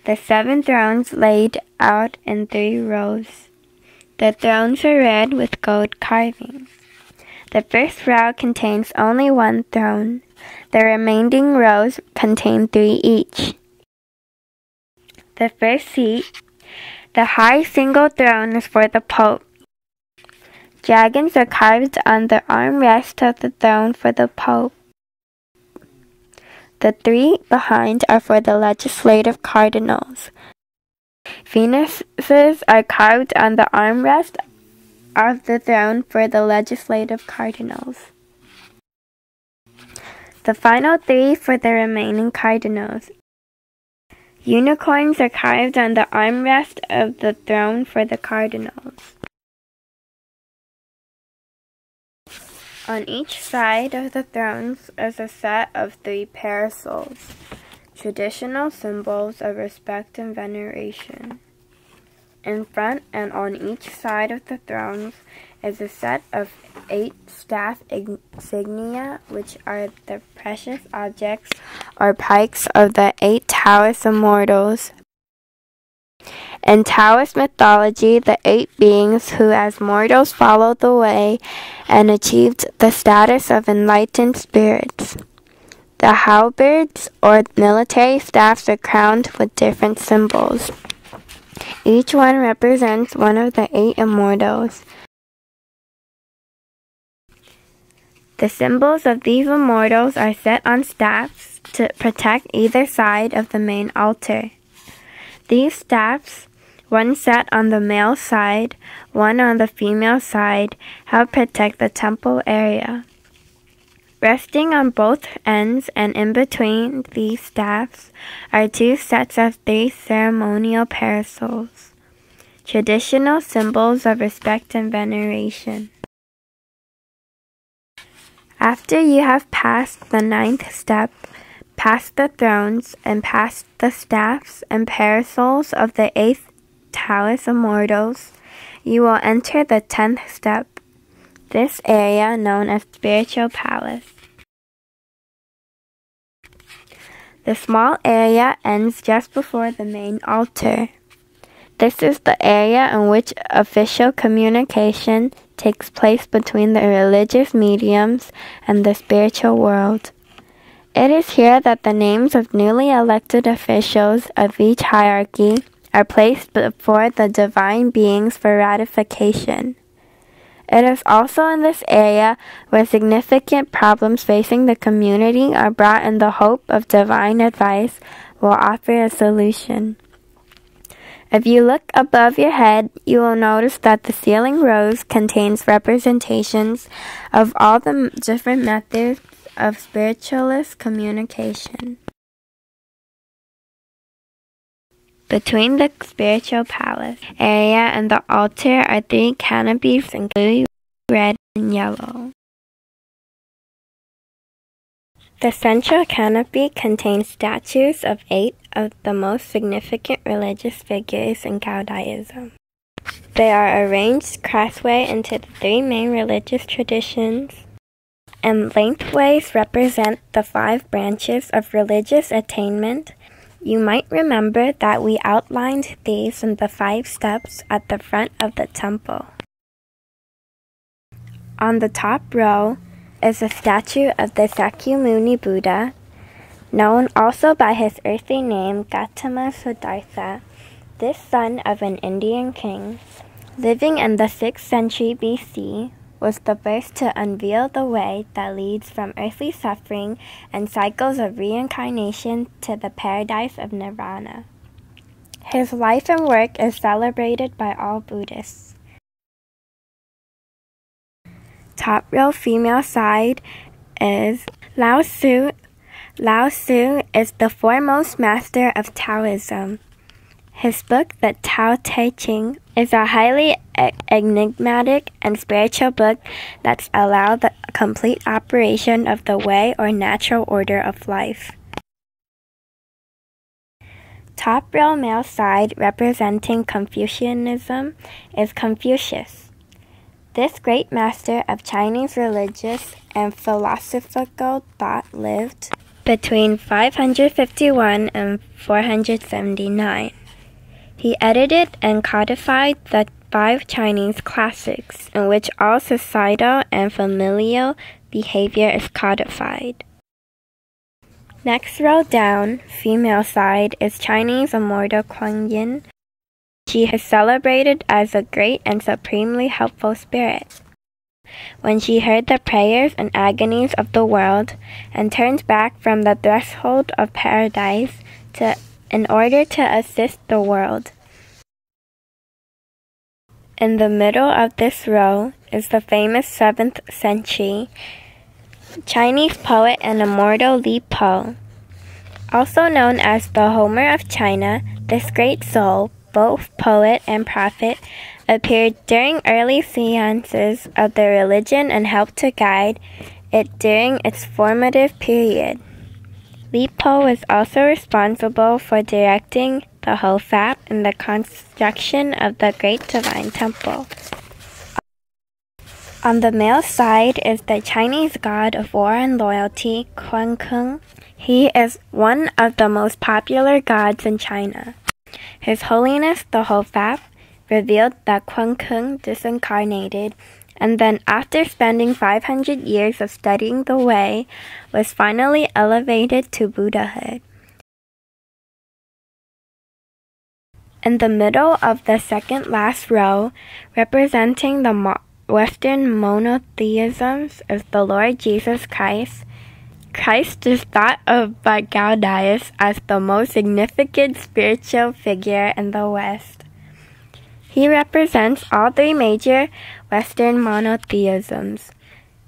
the 7 thrones laid out in 3 rows. The thrones are red with gold carvings. The first row contains only 1 throne. The remaining rows contain 3 each. The first seat, the high single throne, is for the Pope. Dragons are carved on the armrest of the throne for the Pope. The 3 behind are for the legislative cardinals. Venuses are carved on the armrest of the throne for the legislative cardinals. The final 3 for the remaining cardinals. Unicorns are carved on the armrest of the throne for the cardinals. On each side of the thrones is a set of 3 parasols, traditional symbols of respect and veneration. In front and on each side of the thrones is a set of 8 staff insignia, which are the precious objects or pikes of the 8 Taoist immortals. In Taoist mythology, the 8 beings who as mortals followed the way and achieved the status of enlightened spirits. The halberds or military staffs are crowned with different symbols. Each one represents one of the 8 immortals. The symbols of these immortals are set on staffs to protect either side of the main altar. These staffs, one set on the male side, one on the female side, help protect the temple area. Resting on both ends and in between these staffs are 2 sets of 3 ceremonial parasols, traditional symbols of respect and veneration. After you have passed the 9th step, past the thrones, and past the staffs and parasols of the 8th Taoist immortals, you will enter the 10th step, this area known as Spiritual Palace. The small area ends just before the main altar. This is the area in which official communication takes place between the religious mediums and the spiritual world. It is here that the names of newly elected officials of each hierarchy are placed before the divine beings for ratification. It is also in this area where significant problems facing the community are brought in the hope of divine advice will offer a solution. If you look above your head, you will notice that the ceiling rose contains representations of all the different methods of spiritualist communication. Between the spiritual palace area and the altar are 3 canopies in blue, red, and yellow. The central canopy contains statues of 8 of the most significant religious figures in CAODAISM. They are arranged crossway into the 3 main religious traditions, and lengthways represent the 5 branches of religious attainment. You might remember that we outlined these in the 5 steps at the front of the temple. On the top row is a statue of the Sakyamuni Buddha, known also by his earthly name Gautama Siddhartha, this son of an Indian king, living in the 6th century BC, was the first to unveil the way that leads from earthly suffering and cycles of reincarnation to the paradise of nirvana. His life and work is celebrated by all Buddhists. Top row female side is Lao Tzu. Lao Tzu is the foremost master of Taoism. His book, the Tao Te Ching, is a highly enigmatic and spiritual book that's allowed the complete operation of the way or natural order of life. Top row male side representing Confucianism is Confucius. This great master of Chinese religious and philosophical thought lived between 551 and 479. He edited and codified the 5 Chinese classics, in which all societal and familial behavior is codified. Next row down, female side, is Chinese immortal Kuan Yin. She is celebrated as a great and supremely helpful spirit. When she heard the prayers and agonies of the world and turned back from the threshold of paradise in order to assist the world. In the middle of this row is the famous 7th century Chinese poet and immortal Li Po. Also known as the Homer of China, this great soul, both poet and prophet, appeared during early seances of the religion and helped to guide it during its formative period. Li Po was also responsible for directing the HOFAP in the construction of the Great Divine Temple. On the male side is the Chinese god of war and loyalty, QUAN. He is one of the most popular gods in China. His Holiness the HOFAP revealed that QUAN disincarnated, and then after spending 500 years of studying the way, was finally elevated to Buddhahood. In the middle of the second last row, representing the Western monotheisms, is the Lord Jesus Christ. Christ is thought of by CAODAISM as the most significant spiritual figure in the West. He represents all 3 major Western monotheisms: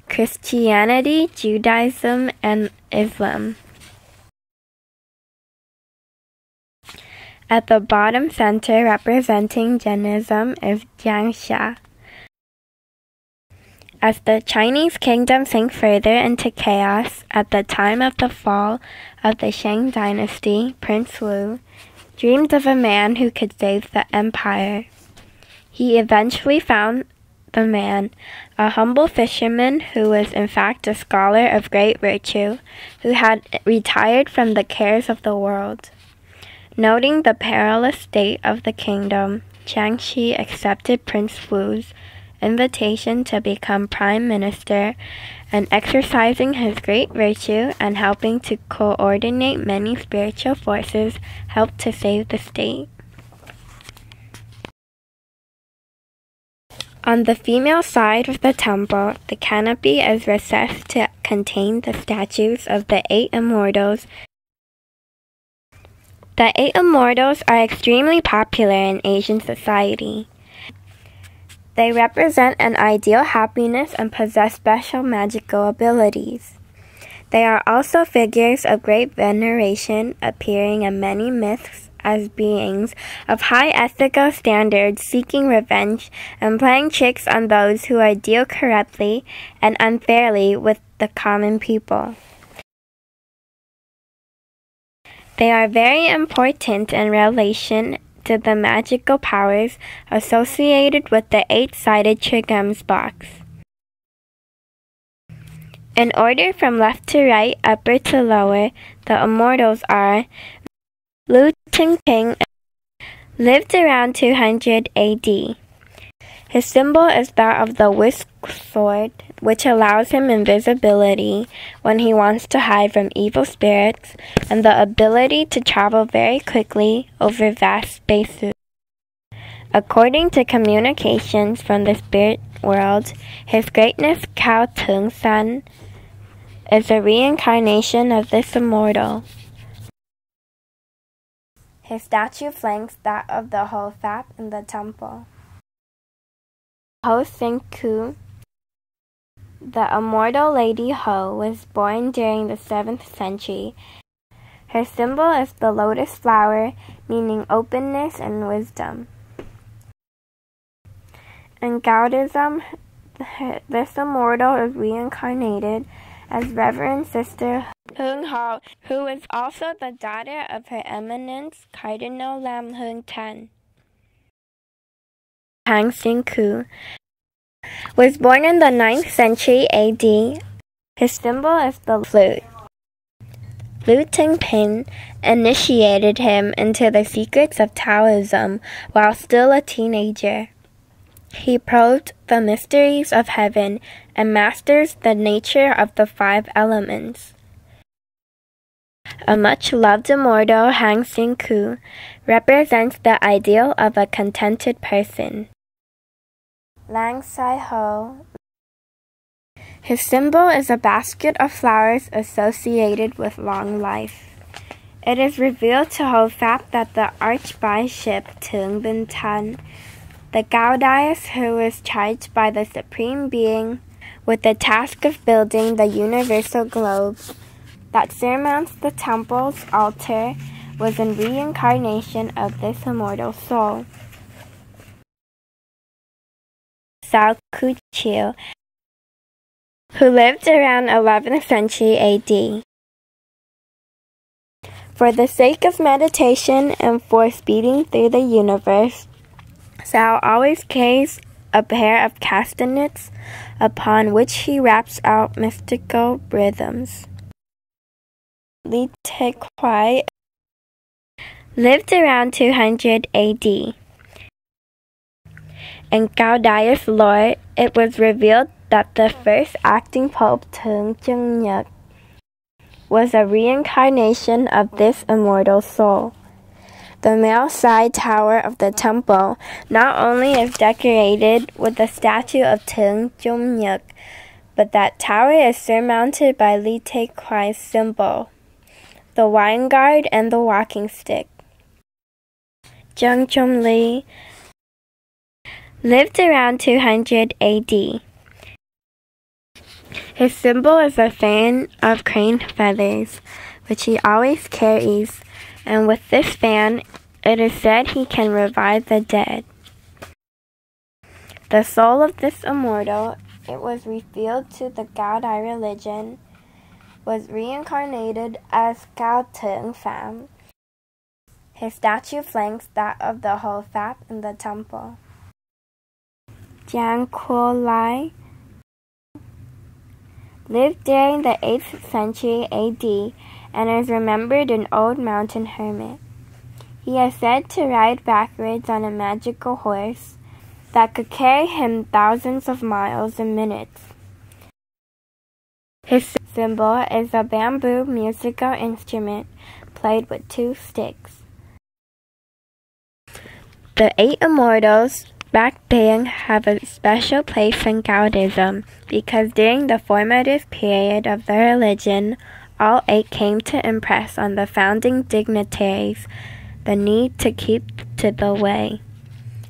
Christianity, Judaism, and Islam. At the bottom center, representing Jainism, is Jiangsha. As the Chinese kingdom sank further into chaos at the time of the fall of the Shang dynasty, Prince Wu dreamed of a man who could save the empire. He eventually found the man, a humble fisherman who was in fact a scholar of great virtue, who had retired from the cares of the world. Noting the perilous state of the kingdom, Jiangxi accepted Prince Wu's invitation to become prime minister and exercising his great virtue and helping to coordinate many spiritual forces, helped to save the state. On the female side of the temple, the canopy is recessed to contain the statues of the 8 immortals. The 8 immortals are extremely popular in Asian society. They represent an ideal happiness and possess special magical abilities. They are also figures of great veneration, appearing in many myths as beings of high ethical standards, seeking revenge and playing tricks on those who deal corruptly and unfairly with the common people. They are very important in relation to the magical powers associated with the 8-sided Triagrams box. In order from left to right, upper to lower, the immortals are Lu Ping lived around 200 AD. His symbol is that of the whisk sword, which allows him invisibility when he wants to hide from evil spirits, and the ability to travel very quickly over vast spaces. According to communications from the spirit world, His Greatness CAODAISM is a reincarnation of this immortal. His statue flanks that of the Ho Fap in the temple. Ho Sing Ku, the immortal Lady Ho, was born during the 7th century. Her symbol is the lotus flower, meaning openness and wisdom. In CAODAISM, this immortal is reincarnated as Reverend Sister Hung Ho, who is also the daughter of Her Eminence Cardinal Lam Hung Tan. Hang Sing Ku was born in the 9th century AD. His symbol is the flute. Lu Ping initiated him into the secrets of Taoism while still a teenager. He probed the mysteries of heaven and masters the nature of the 5 elements. A much-loved immortal, Hang Sing Ku, represents the ideal of a contented person. Lang Sai Ho. His symbol is a basket of flowers associated with long life. It is revealed to Ho Fap that the Archbishop Tung Bin Tan, the Gaudais who was charged by the Supreme Being with the task of building the universal globe that surmounts the temple's altar, was in reincarnation of this immortal soul. Sao Ku Chiu, who lived around 11th century AD. For the sake of meditation and for speeding through the universe, Sao always carries a pair of castanets upon which he raps out mystical rhythms. Li Te Kwai lived around 200 AD. In CAODAIS lore, it was revealed that the first acting Pope Tung Jung Nyuk was a reincarnation of this immortal soul. The male side tower of the temple not only is decorated with a statue of Tung Jung Nyuk, but that tower is surmounted by Li Te Kwai's symbol, the wine guard and the walking stick. Jung Chum Li lived around 200 AD. His symbol is a fan of crane feathers, which he always carries, and with this fan, it is said he can revive the dead. The soul of this immortal, it was revealed to the Gaudai religion, was reincarnated as CAODAISM. His statue flanks that of the Ho Fap in the temple. Jiang Kuo Lai lived during the 8th century AD and is remembered an old mountain hermit. He is said to ride backwards on a magical horse that could carry him thousands of miles in minutes. His symbol is a bamboo musical instrument played with 2 sticks. The 8 immortals back then have a special place in CAODAISM because during the formative period of the religion, all 8 came to impress on the founding dignitaries the need to keep to the way.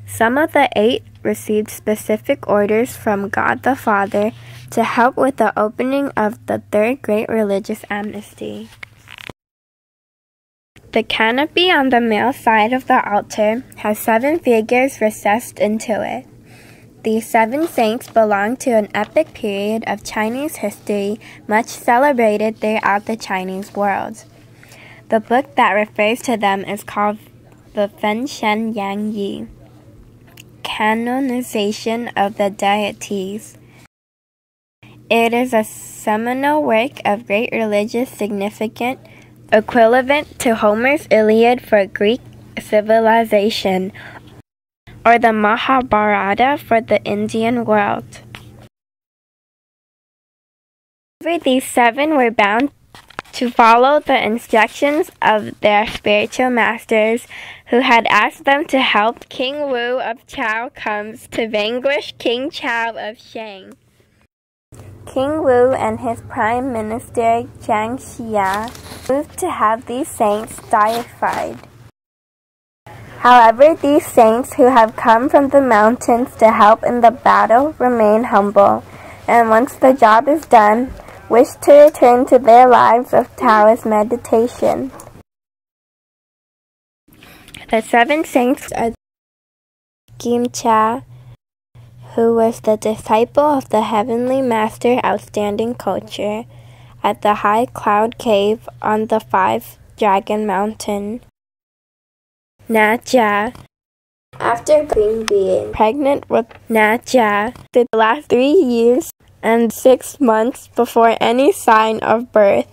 Some of the 8 received specific orders from God the Father to help with the opening of the 3rd Great Religious Amnesty. The canopy on the male side of the altar has 7 figures recessed into it. These 7 saints belong to an epic period of Chinese history much celebrated throughout the Chinese world. The book that refers to them is called the Fen Shen Yang Yi, Canonization of the Deities. It is a seminal work of great religious significance, equivalent to Homer's Iliad for Greek civilization, or the Mahabharata for the Indian world. These 7 were bound to follow the instructions of their spiritual masters, who had asked them to help King Wu of Chao comes to vanquish King Chao of Shang. King Wu and his prime minister Jiang Xia moved to have these saints deified. However, these saints who have come from the mountains to help in the battle remain humble, and once the job is done, wish to return to their lives of Taoist meditation. The 7 saints are Kim Cha, who was the disciple of the Heavenly Master Outstanding Culture at the High Cloud Cave on the 5 Dragon Mountain. Na Jia, after being pregnant with Na Jia, the last 3 years and 6 months before any sign of birth,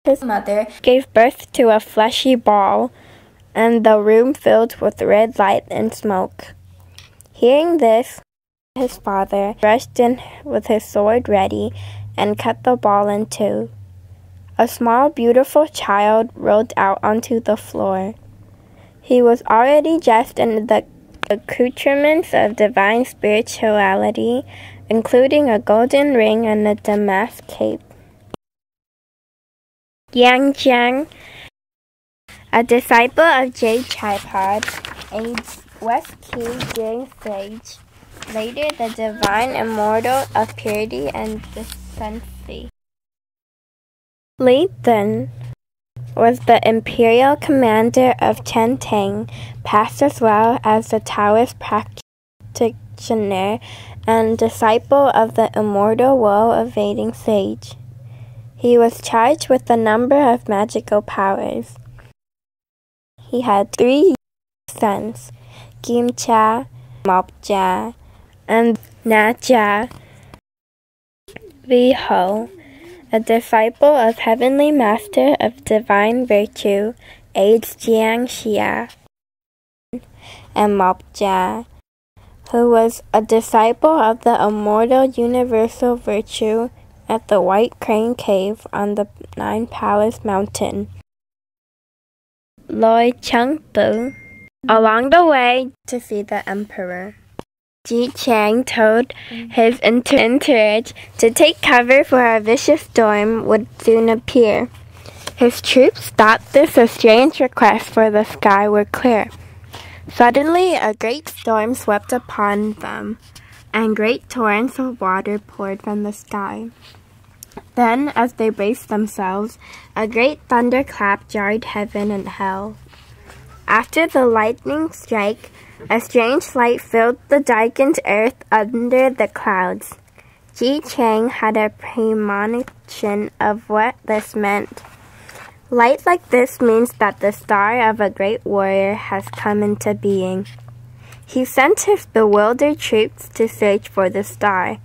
his mother gave birth to a fleshy ball, and the room filled with red light and smoke. Hearing this, his father rushed in with his sword ready and cut the ball in 2. A small, beautiful child rolled out onto the floor. He was already dressed in the accoutrements of divine spirituality, including a golden ring and a damask cape. Yang Jiang, a disciple of Jade Tripod, aged West Key during stage, later the divine immortal of purity and decency. Li Then was the imperial commander of Chen Tang, passed as well as the Taoist practitioner and disciple of the immortal woe-evading sage. He was charged with a number of magical powers. He had 3 sons, Kim Cha, Mop Jia, and Na Jia. Vi Ho, a disciple of Heavenly Master of Divine Virtue, aged Jiang Xia, and Mop Jia, who was a disciple of the immortal universal virtue at the White Crane Cave on the 9 Palace Mountain. Loi Chung Bu, along the way to see the emperor, Ji Chang told his entourage to take cover for a vicious storm would soon appear. His troops thought this a strange request, for the sky were clear. Suddenly a great storm swept upon them, and great torrents of water poured from the sky. Then, as they braced themselves, a great thunderclap jarred heaven and hell. After the lightning strike, a strange light filled the darkened earth under the clouds. Ji Chang had a premonition of what this meant. Light like this means that the star of a great warrior has come into being. He sent his bewildered troops to search for the star.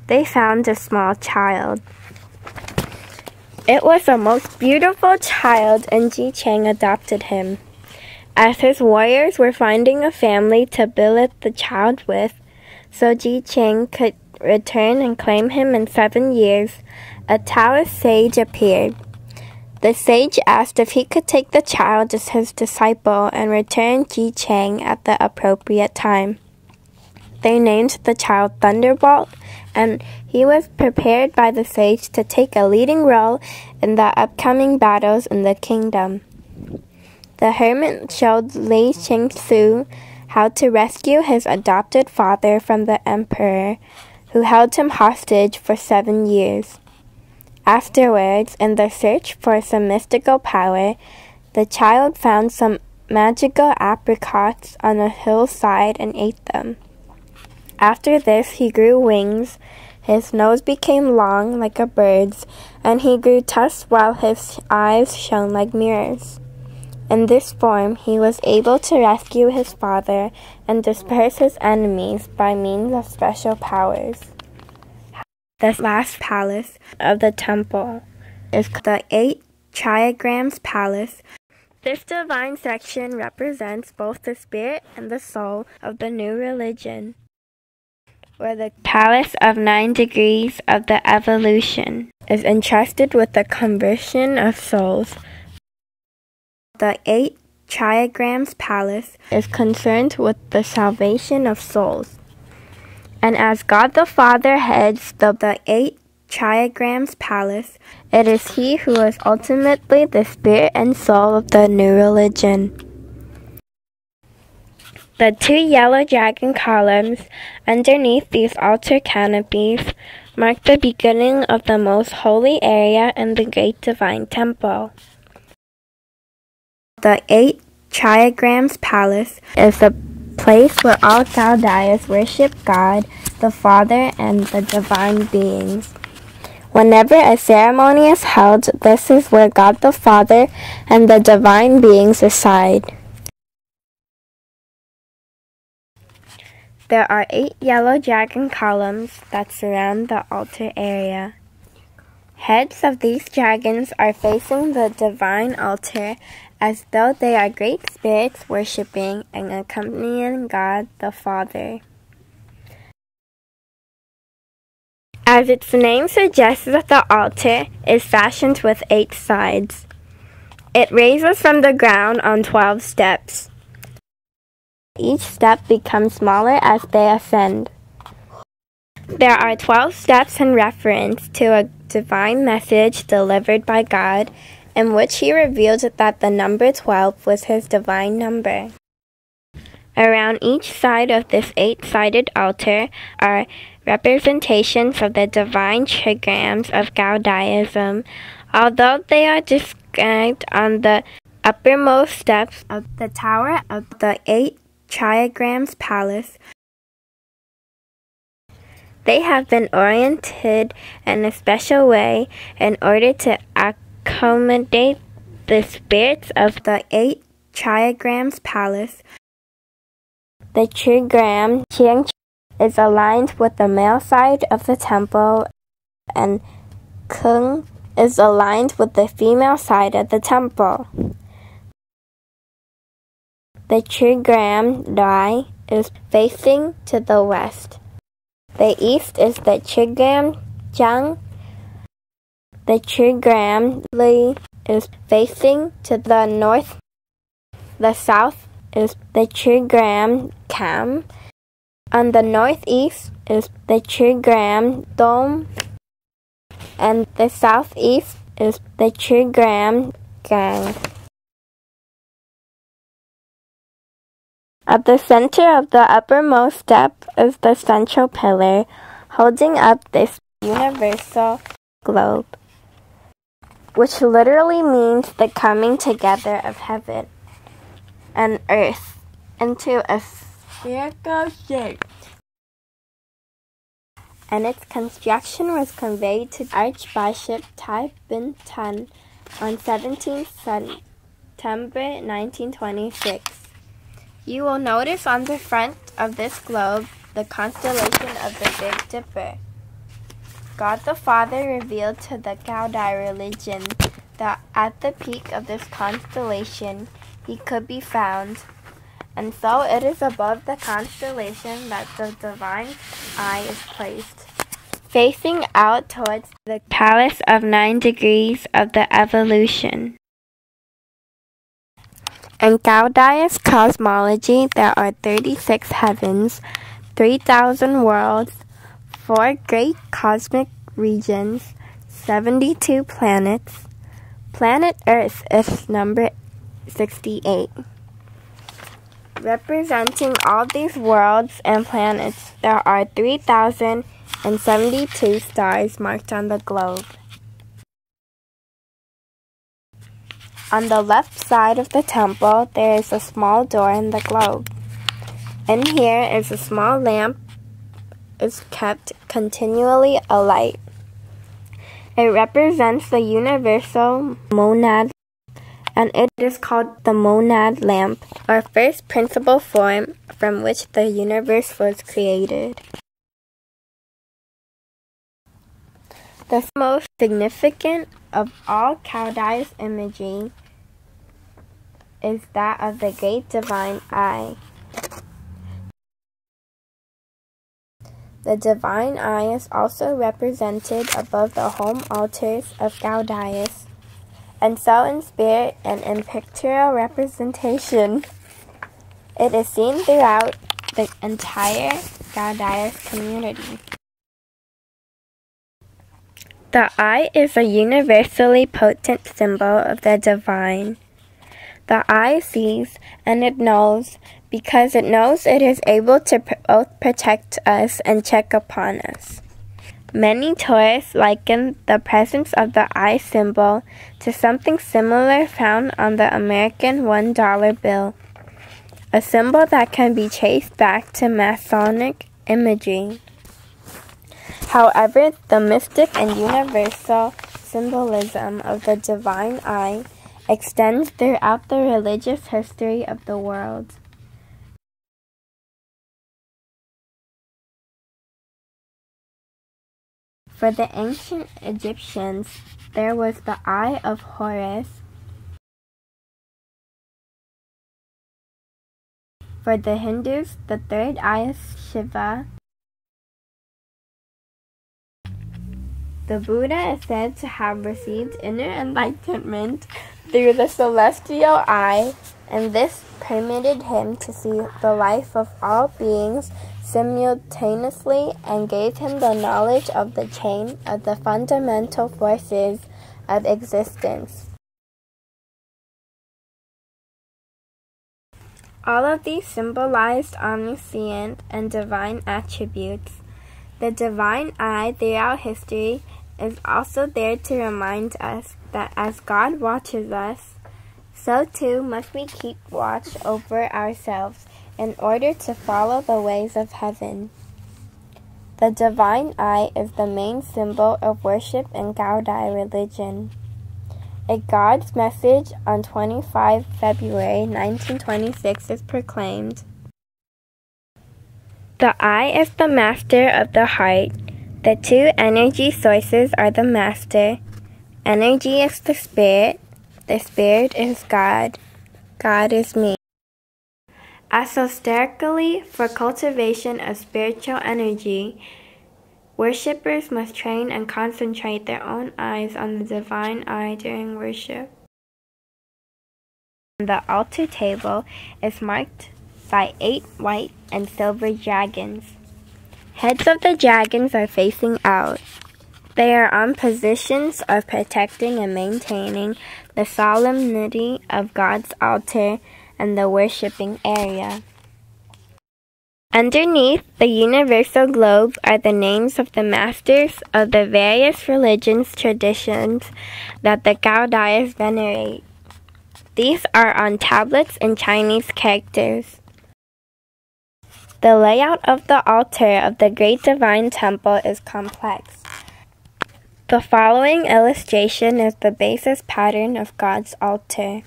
They found a small child. It was a most beautiful child, and Ji Chang adopted him. As his warriors were finding a family to billet the child with, so Ji Chang could return and claim him in 7 years, a Taoist sage appeared. The sage asked if he could take the child as his disciple and return Ji Chang at the appropriate time. They named the child Thunderbolt, and he was prepared by the sage to take a leading role in the upcoming battles in the kingdom. The hermit showed Li Qingsu how to rescue his adopted father from the emperor, who held him hostage for 7 years. Afterwards, in the search for some mystical power, the child found some magical apricots on a hillside and ate them. After this, he grew wings, his nose became long like a bird's, and he grew tusks while his eyes shone like mirrors. In this form, he was able to rescue his father and disperse his enemies by means of special powers. The last palace of the temple is the 8 Triagrams Palace. This divine section represents both the spirit and the soul of the new religion, where the palace of 9 degrees of the evolution is entrusted with the conversion of souls. The 8 Triagrams Palace is concerned with the salvation of souls. And as God the Father heads the 8 Triagrams Palace, it is He who is ultimately the spirit and soul of the new religion. The 2 yellow dragon columns underneath these altar canopies mark the beginning of the most holy area in the Great Divine Temple. The 8 Triagrams Palace is the place where all CAODAISM worship God, the Father, and the divine beings. Whenever a ceremony is held, this is where God the Father and the divine beings reside. There are 8 yellow dragon columns that surround the altar area. Heads of these dragons are facing the divine altar as though they are great spirits worshipping and accompanying God the Father. As its name suggests, the altar is fashioned with 8 sides. It raises from the ground on 12 steps. Each step becomes smaller as they ascend. There are 12 steps in reference to a divine message delivered by God, in which He revealed that the number 12 was His divine number. Around each side of this 8-sided altar are representations of the divine trigrams of CAODAISM, although they are described on the uppermost steps of the tower of the 8 Triagrams Palace. They have been oriented in a special way in order to accommodate the spirits of the 8 Triagrams Palace. The trigram Qiang is aligned with the male side of the temple, and Kung is aligned with the female side of the temple. The trigram Dai is facing to the west. The east is the trigram Jiang. The trigram Li is facing to the north. The south is the trigram Cam. On the northeast is the trigram Dom. And the southeast is the trigram Gang. At the center of the uppermost step is the central pillar, holding up this universal globe, which literally means the coming together of heaven and earth into a spherical shape. And its construction was conveyed to Archbishop Tai Bin Tan on 17 September 1926. You will notice on the front of this globe the constellation of the Big Dipper. God the Father revealed to the CAODAI religion that at the peak of this constellation He could be found, and so it is above the constellation that the divine eye is placed. facing out towards the palace of 9 degrees of the evolution. In CAODAISM cosmology, there are 36 heavens, 3,000 worlds, 4 great cosmic regions, 72 planets. Planet Earth is number 68. Representing all these worlds and planets, there are 3,072 stars marked on the globe. On the left side of the temple, there is a small door in the globe. In here is a small lamp, is kept continually alight. It represents the universal monad, and it is called the monad lamp, or first principle form from which the universe was created. The most significant of all CAODAISM imagery is that of the Great Divine Eye. The Divine Eye is also represented above the home altars of CAODAISM, and so in spirit and in pictorial representation. It is seen throughout the entire CAODAISM community. The eye is a universally potent symbol of the divine. The eye sees and it knows because it knows it is able to both protect us and check upon us. Many tourists liken the presence of the eye symbol to something similar found on the American $1 bill, a symbol that can be traced back to Masonic imagery. However, the mystic and universal symbolism of the divine eye extends throughout the religious history of the world. For the ancient Egyptians, there was the eye of Horus. For the Hindus, the third eye is Shiva. The Buddha is said to have received inner enlightenment through the celestial eye, and this permitted him to see the life of all beings simultaneously and gave him the knowledge of the chain of the fundamental forces of existence. All of these symbolized omniscient and divine attributes. The divine eye throughout history is also there to remind us that as God watches us, so too must we keep watch over ourselves in order to follow the ways of heaven. The divine eye is the main symbol of worship in CAODAI religion. In God's message on 25 February 1926 is proclaimed, "The eye is the master of the heart. The two energy sources are the master. Energy is the spirit is God. God is me." Esoterically, for cultivation of spiritual energy, worshippers must train and concentrate their own eyes on the divine eye during worship. The altar table is marked by 8 white and silver dragons. Heads of the dragons are facing out. They are on positions of protecting and maintaining the solemnity of God's altar and the worshiping area. Underneath the universal globe are the names of the masters of the various religions traditions that the CAODAISM venerate. These are on tablets in Chinese characters. The layout of the altar of the Great Divine Temple is complex. The following illustration is the basis pattern of God's altar.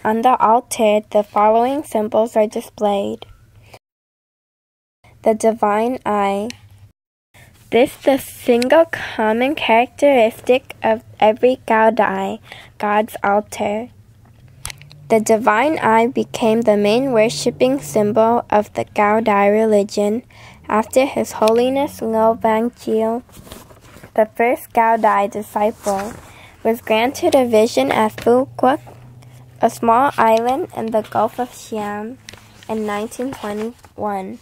On the altar, the following symbols are displayed. The divine eye. This is the single common characteristic of every CAODAI, God's altar. The divine eye became the main worshipping symbol of the CAODAI religion After His Holiness Lo Bang Chil, the first Cao disciple, was granted a vision at Phu Quoc, a small island in the Gulf of Siam, in 1921.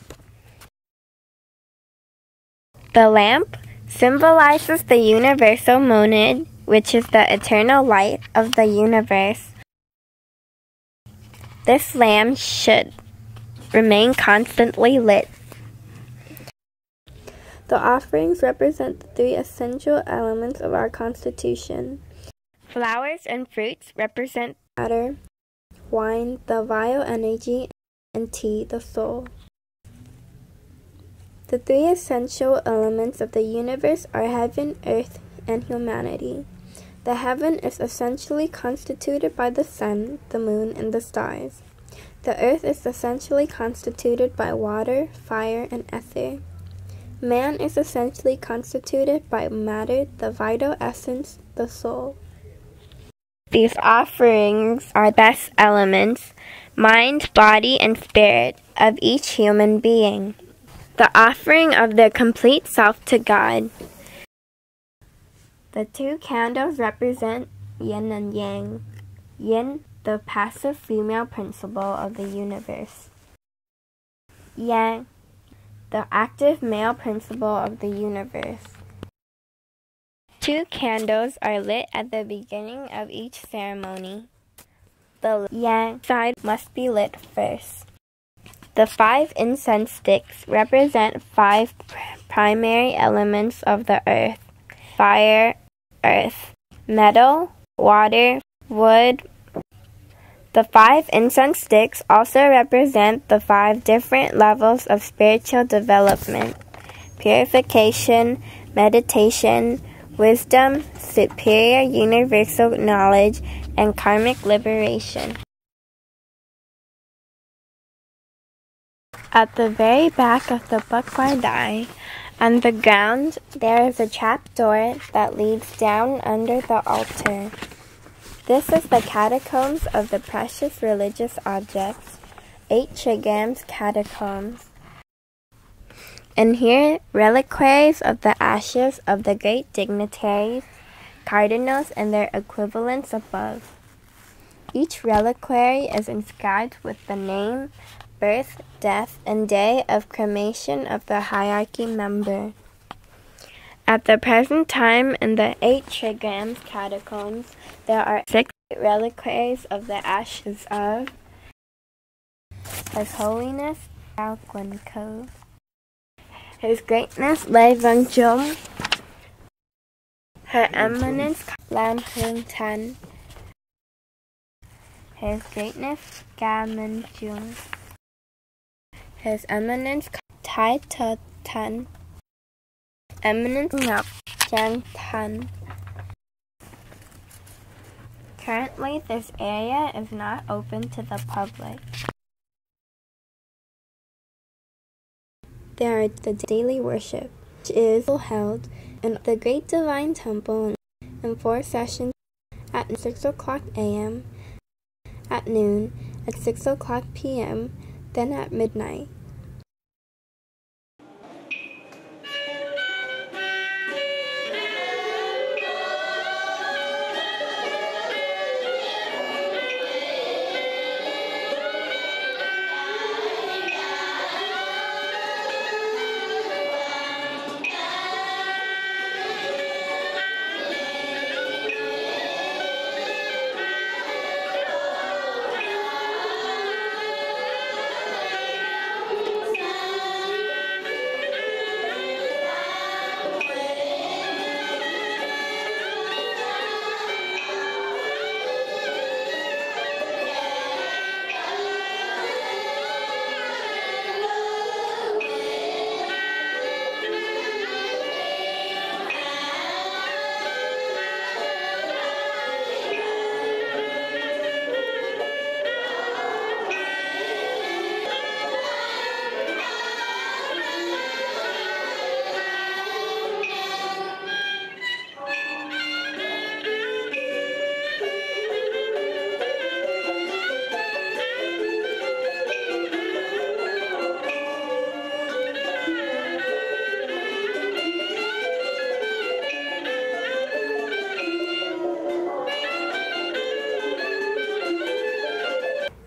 The lamp symbolizes the universal monad, which is the eternal light of the universe. This lamp should remain constantly lit. The offerings represent the three essential elements of our constitution. Flowers and fruits represent matter, wine, the vital energy, and tea, the soul. The three essential elements of the universe are heaven, earth, and humanity. The heaven is essentially constituted by the sun, the moon, and the stars. The earth is essentially constituted by water, fire, and ether. Man is essentially constituted by matter, the vital essence, the soul. These offerings are best elements, mind, body, and spirit of each human being. The offering of their complete self to God. The two candles represent yin and yang. Yin, the passive female principle of the universe. Yang, the active male principle of the universe. Two candles are lit at the beginning of each ceremony. The yang side must be lit first. The 5 incense sticks represent 5 primary elements of the earth: fire, earth, metal, water, wood. The 5 incense sticks also represent the 5 different levels of spiritual development: purification, meditation, wisdom, superior universal knowledge, and karmic liberation. At the very back of the Bukwadai, on the ground, there is a trapdoor that leads down under the altar. This is the catacombs of the precious religious objects, 8 Triagrams catacombs. And here, reliquaries of the ashes of the great dignitaries, cardinals, and their equivalents above. Each reliquary is inscribed with the name, birth, death, and day of cremation of the hierarchy member. At the present time, in the 8 Triagrams catacombs, there are 6 reliquaries of the ashes of His Holiness Cao Quan Ko, His Greatness Lê Vân Trung, Her Eminence Lam Hương Tan, His Greatness Ga Minh Trung, His Eminence Tai Tơ Tan, Eminence Ngọc Trang Tan. Currently, this area is not open to the public. There are the daily worship, which is held in the Great Divine Temple in 4 sessions at 6 o'clock a.m., at noon, at 6 o'clock p.m., then at midnight.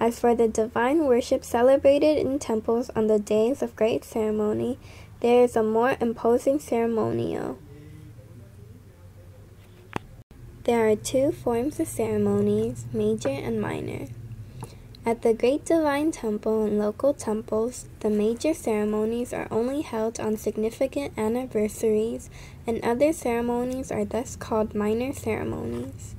As for the divine worship celebrated in temples on the days of great ceremony, there is a more imposing ceremonial. There are two forms of ceremonies, major and minor. At the great divine temple and local temples, the major ceremonies are only held on significant anniversaries, and other ceremonies are thus called minor ceremonies.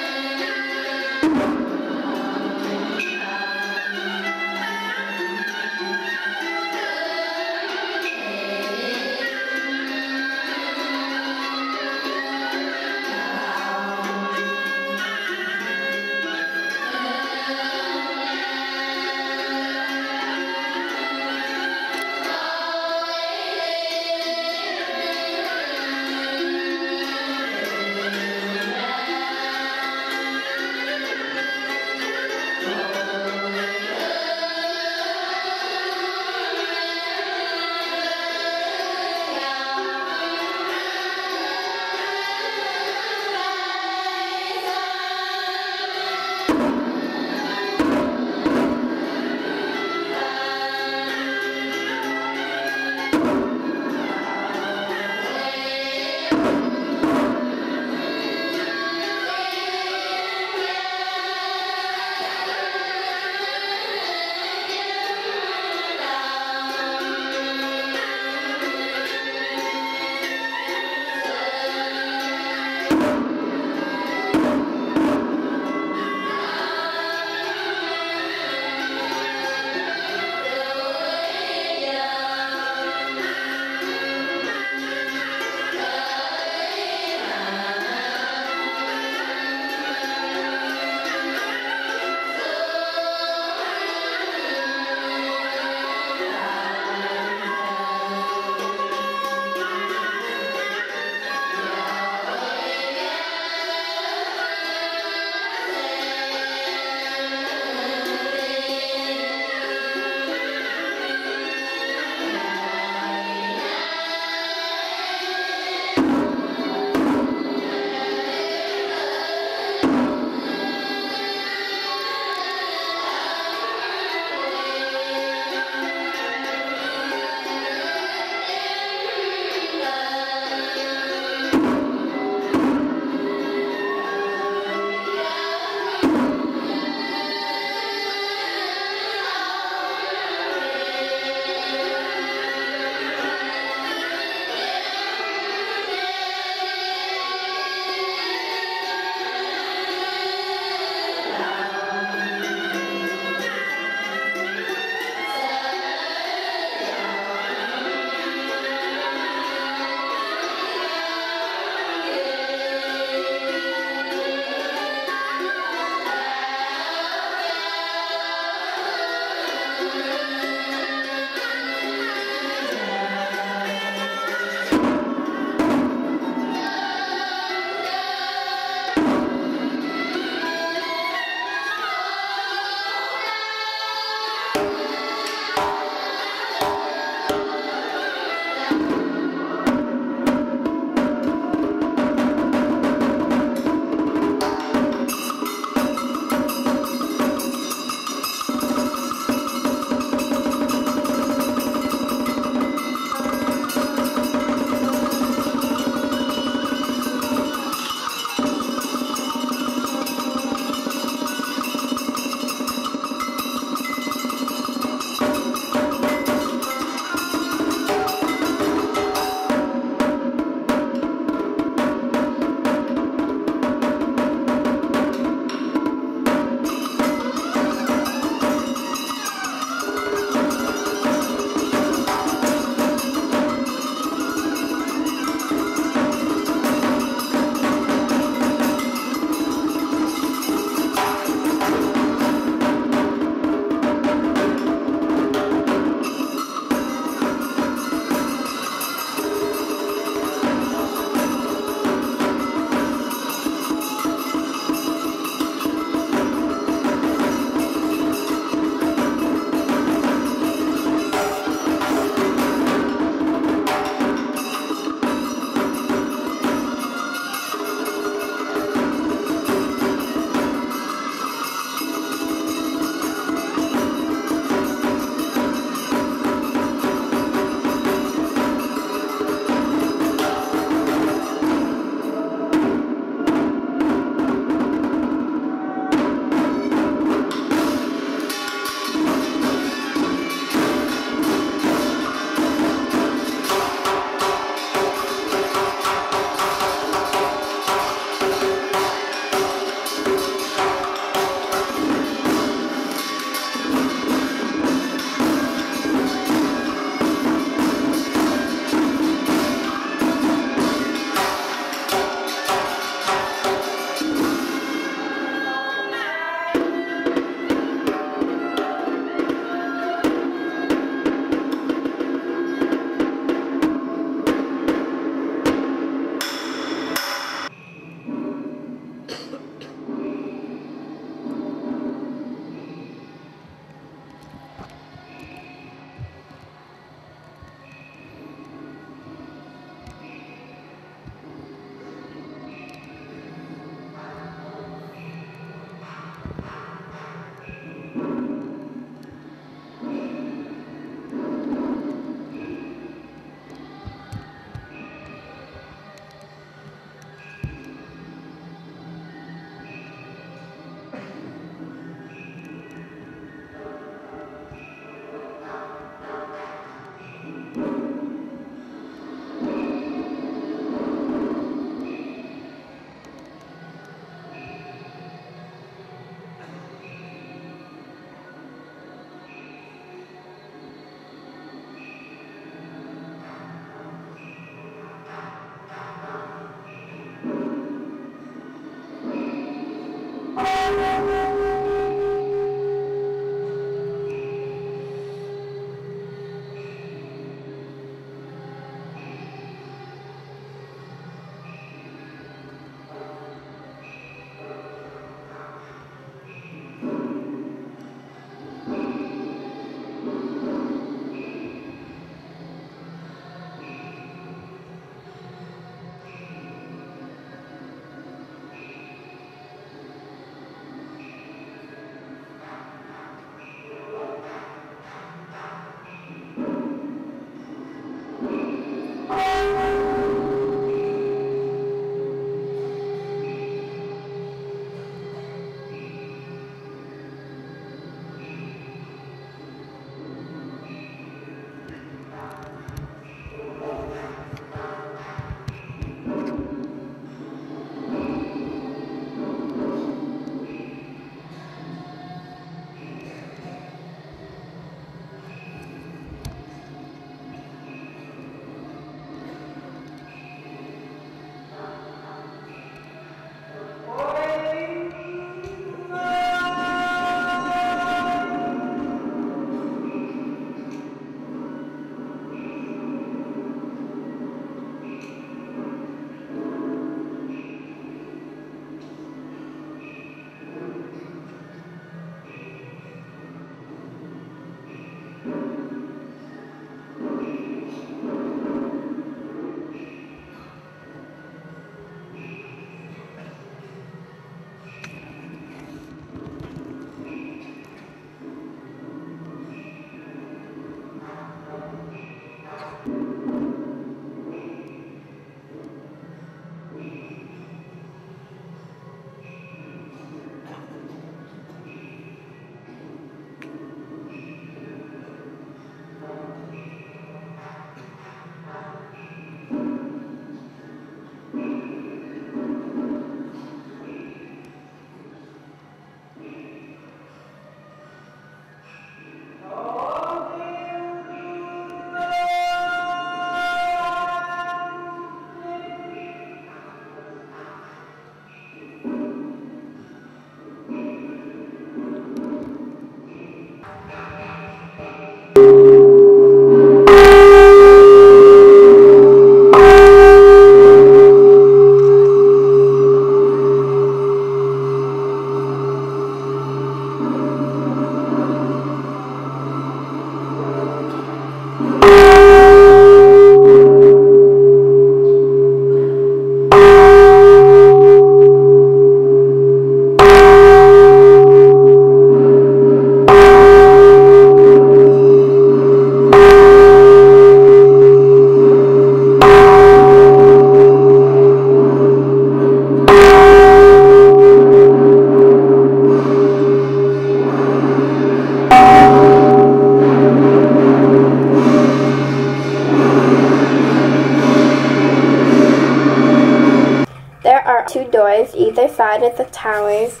are 2 doors either side of the towers,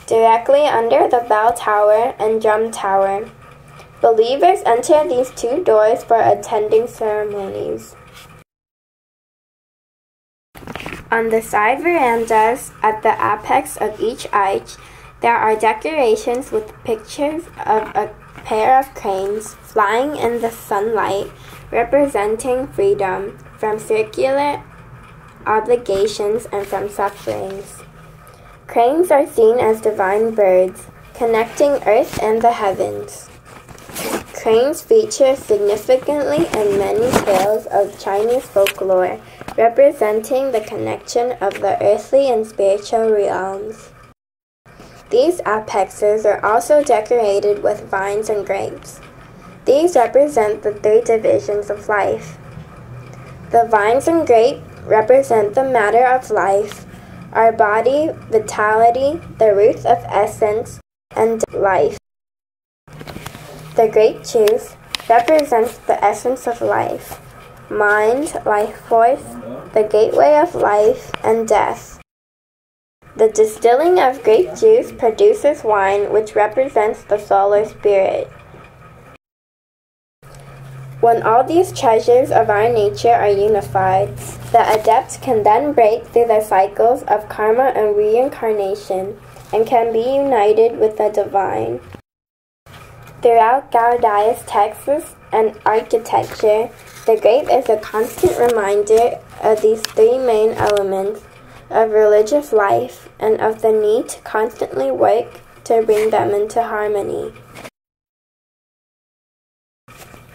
directly under the bell tower and drum tower. Believers enter these 2 doors for attending ceremonies. On the side verandas at the apex of each arch, there are decorations with pictures of a pair of cranes flying in the sunlight, representing freedom from circular obligations and from sufferings. Cranes are seen as divine birds, connecting earth and the heavens. Cranes feature significantly in many tales of Chinese folklore, representing the connection of the earthly and spiritual realms. These apexes are also decorated with vines and grapes. These represent the 3 divisions of life. The vines and grape represent the matter of life, our body, vitality, the root of essence, and life. The grape juice represents the essence of life, mind, life force, the gateway of life, and death. The distilling of grape juice produces wine, which represents the soul or spirit. When all these treasures of our nature are unified, the adept can then break through the cycles of karma and reincarnation, and can be united with the divine. Throughout CAODAISM texts and architecture, the grape is a constant reminder of these 3 main elements of religious life and of the need to constantly work to bring them into harmony.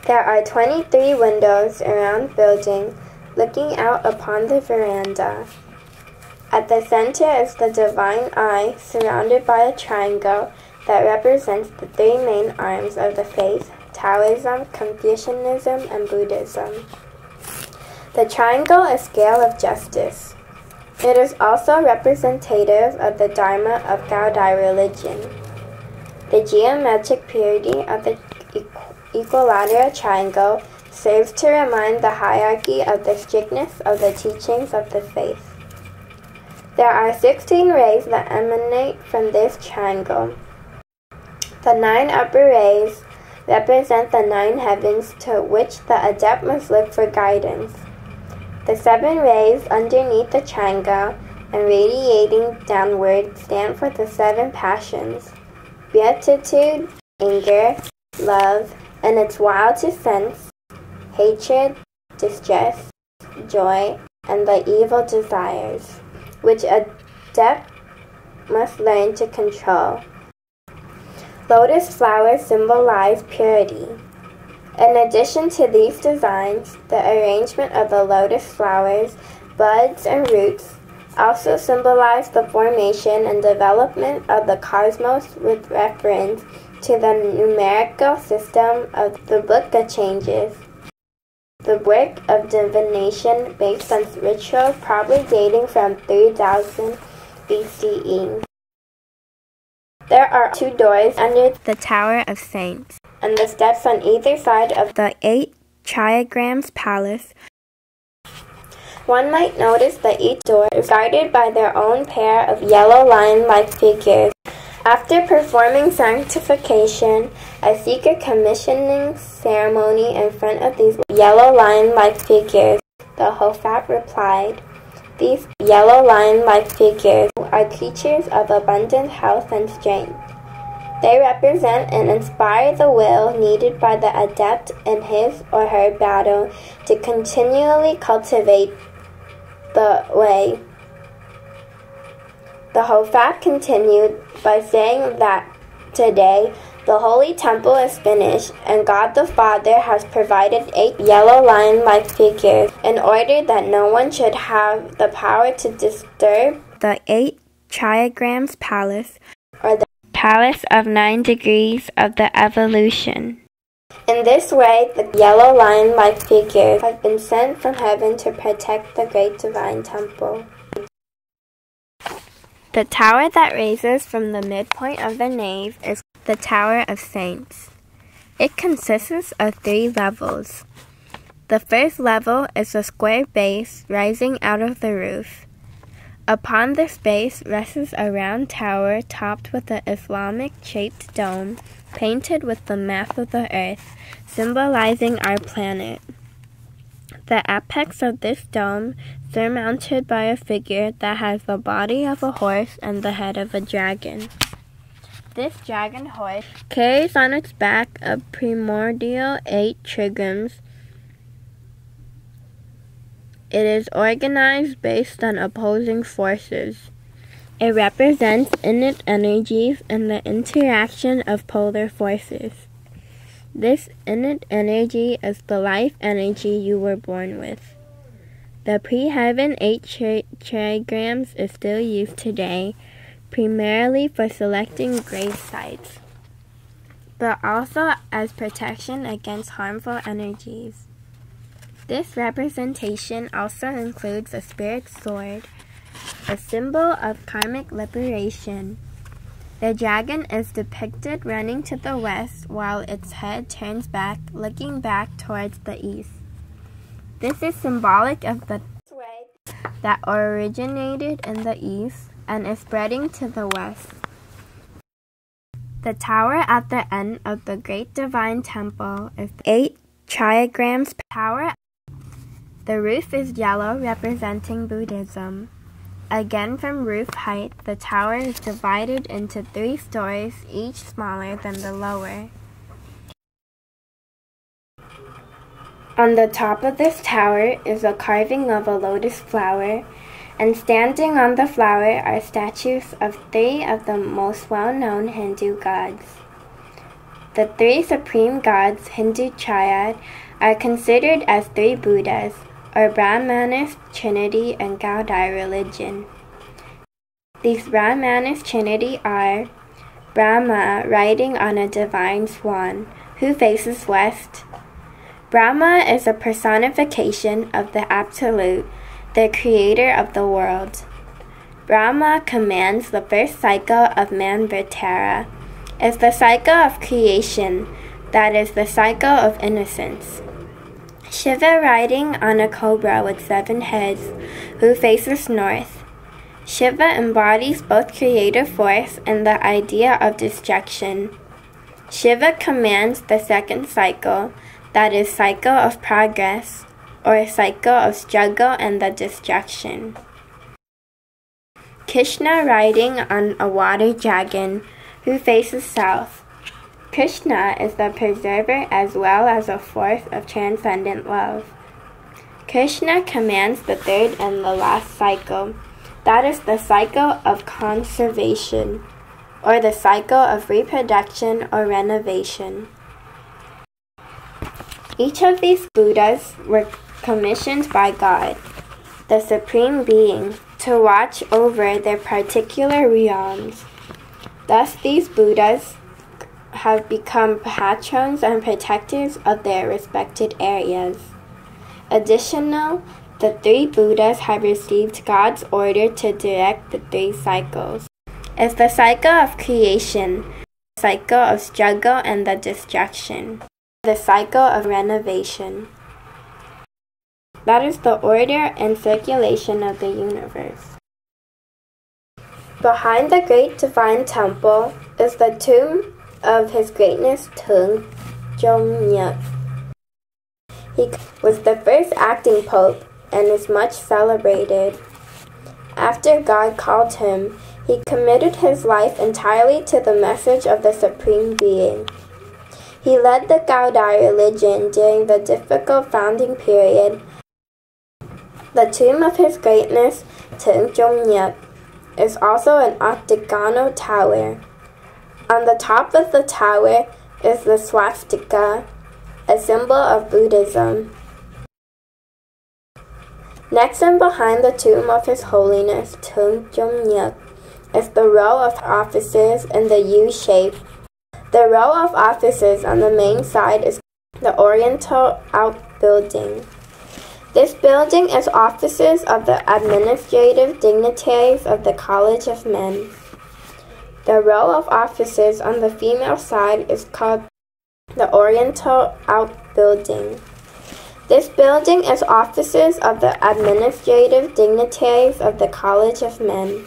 There are 23 windows around the building, looking out upon the veranda. At the center is the divine eye, surrounded by a triangle that represents the 3 main arms of the faith: Taoism, Confucianism, and Buddhism. The triangle is scale of justice. It is also representative of the Dharma of Gaudai religion. The geometric purity of the equilateral triangle serves to remind the hierarchy of the strictness of the teachings of the faith. There are 16 rays that emanate from this triangle. The 9 upper rays represent the 9 heavens to which the adept must look for guidance. The 7 rays underneath the triangle and radiating downward stand for the 7 passions: beatitude, anger, love, and its wildest sense, hatred, distress, joy, and the evil desires, which a adept must learn to control. Lotus flowers symbolize purity. In addition to these designs, the arrangement of the lotus flowers, buds, and roots also symbolize the formation and development of the cosmos with reference to the numerical system of the Book of Changes, the work of divination based on rituals probably dating from 3000 BCE. There are 2 doors under the Tower of Saints, and the steps on either side of the 8 Triagrams palace. One might notice that each door is guarded by their own pair of yellow lion-like figures. After performing sanctification, a secret commissioning ceremony in front of these yellow lion-like figures, the Hofat replied, "These yellow lion-like figures are creatures of abundant health and strength. They represent and inspire the will needed by the adept in his or her battle to continually cultivate the way." The Hofat continued by saying that today the Holy Temple is finished and God the Father has provided 8 yellow lion-like figures in order that no one should have the power to disturb the 8 Triagrams palace, or the palace of 9 degrees of the evolution. In this way, the yellow lion-like figures have been sent from heaven to protect the great divine temple. The tower that raises from the midpoint of the nave is the Tower of Saints. It consists of 3 levels. The first level is a square base rising out of the roof. Upon this base rests a round tower topped with an Islamic-shaped dome painted with the map of the earth, symbolizing our planet. The apex of this dome is surmounted by a figure that has the body of a horse and the head of a dragon. This dragon horse carries on its back a primordial 8 trigrams. It is organized based on opposing forces. It represents innate energies and the interaction of polar forces. This innate energy is the life energy you were born with. The pre-heaven 8 triagrams is still used today, primarily for selecting grave sites, but also as protection against harmful energies. This representation also includes a spirit sword, a symbol of karmic liberation. The dragon is depicted running to the west while its head turns back, looking back towards the east. This is symbolic of the way that originated in the east and is spreading to the west. The tower at the end of the Great Divine Temple is 8 triagrams tower. The roof is yellow, representing Buddhism. Again, from roof height, the tower is divided into 3 stories, each smaller than the lower. On the top of this tower is a carving of a lotus flower, and standing on the flower are statues of 3 of the most well-known Hindu gods. The 3 supreme gods, Hindu triad, are considered as 3 Buddhas, or Brahmanist Trinity and Gaudai religion. These Brahmanist Trinity are Brahma riding on a divine swan, who faces west. Brahma is a personification of the Absolute, the creator of the world. Brahma commands the first cycle of Manvatara. It's the cycle of creation, that is the cycle of innocence. Shiva riding on a cobra with 7 heads, who faces north. Shiva embodies both creative force and the idea of destruction. Shiva commands the second cycle, that is cycle of progress, or cycle of struggle and the destruction. Krishna riding on a water dragon, who faces south. Krishna is the preserver as well as a force of transcendent love. Krishna commands the third and the last cycle, that is the cycle of conservation, or the cycle of reproduction or renovation. Each of these Buddhas were commissioned by God, the Supreme Being, to watch over their particular realms. Thus, these Buddhas have become patrons and protectors of their respected areas. Additionally, the 3 Buddhas have received God's order to direct the 3 cycles. It's the cycle of creation, the cycle of struggle and the destruction, the cycle of renovation. That is the order and circulation of the universe. Behind the Great Divine Temple is the tomb of His Greatness THANH. He was the first acting pope and is much celebrated. After God called him, he committed his life entirely to the message of the Supreme Being. He led the Gaudai religion during the difficult founding period. The tomb of His Greatness THANH is also an octagonal tower. On the top of the tower is the swastika, a symbol of Buddhism. Next and behind the tomb of His Holiness THANH is the row of offices in the U shape. The row of offices on the main side is the Oriental outbuilding. This building is offices of the administrative dignitaries of the College of Men. The row of offices on the female side is called the Oriental outbuilding. This building is offices of the administrative dignitaries of the College of Men.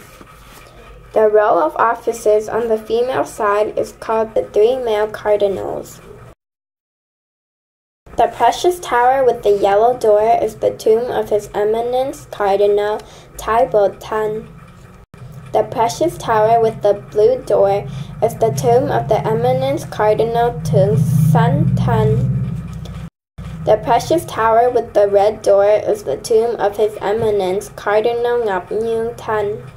The row of offices on the female side is called the 3 male cardinals. The precious tower with the yellow door is the tomb of His Eminence Cardinal THÁNH. The precious tower with the blue door is the tomb of the Eminence Cardinal THÁNH. The precious tower with the red door is the tomb of His Eminence Cardinal THÁNH.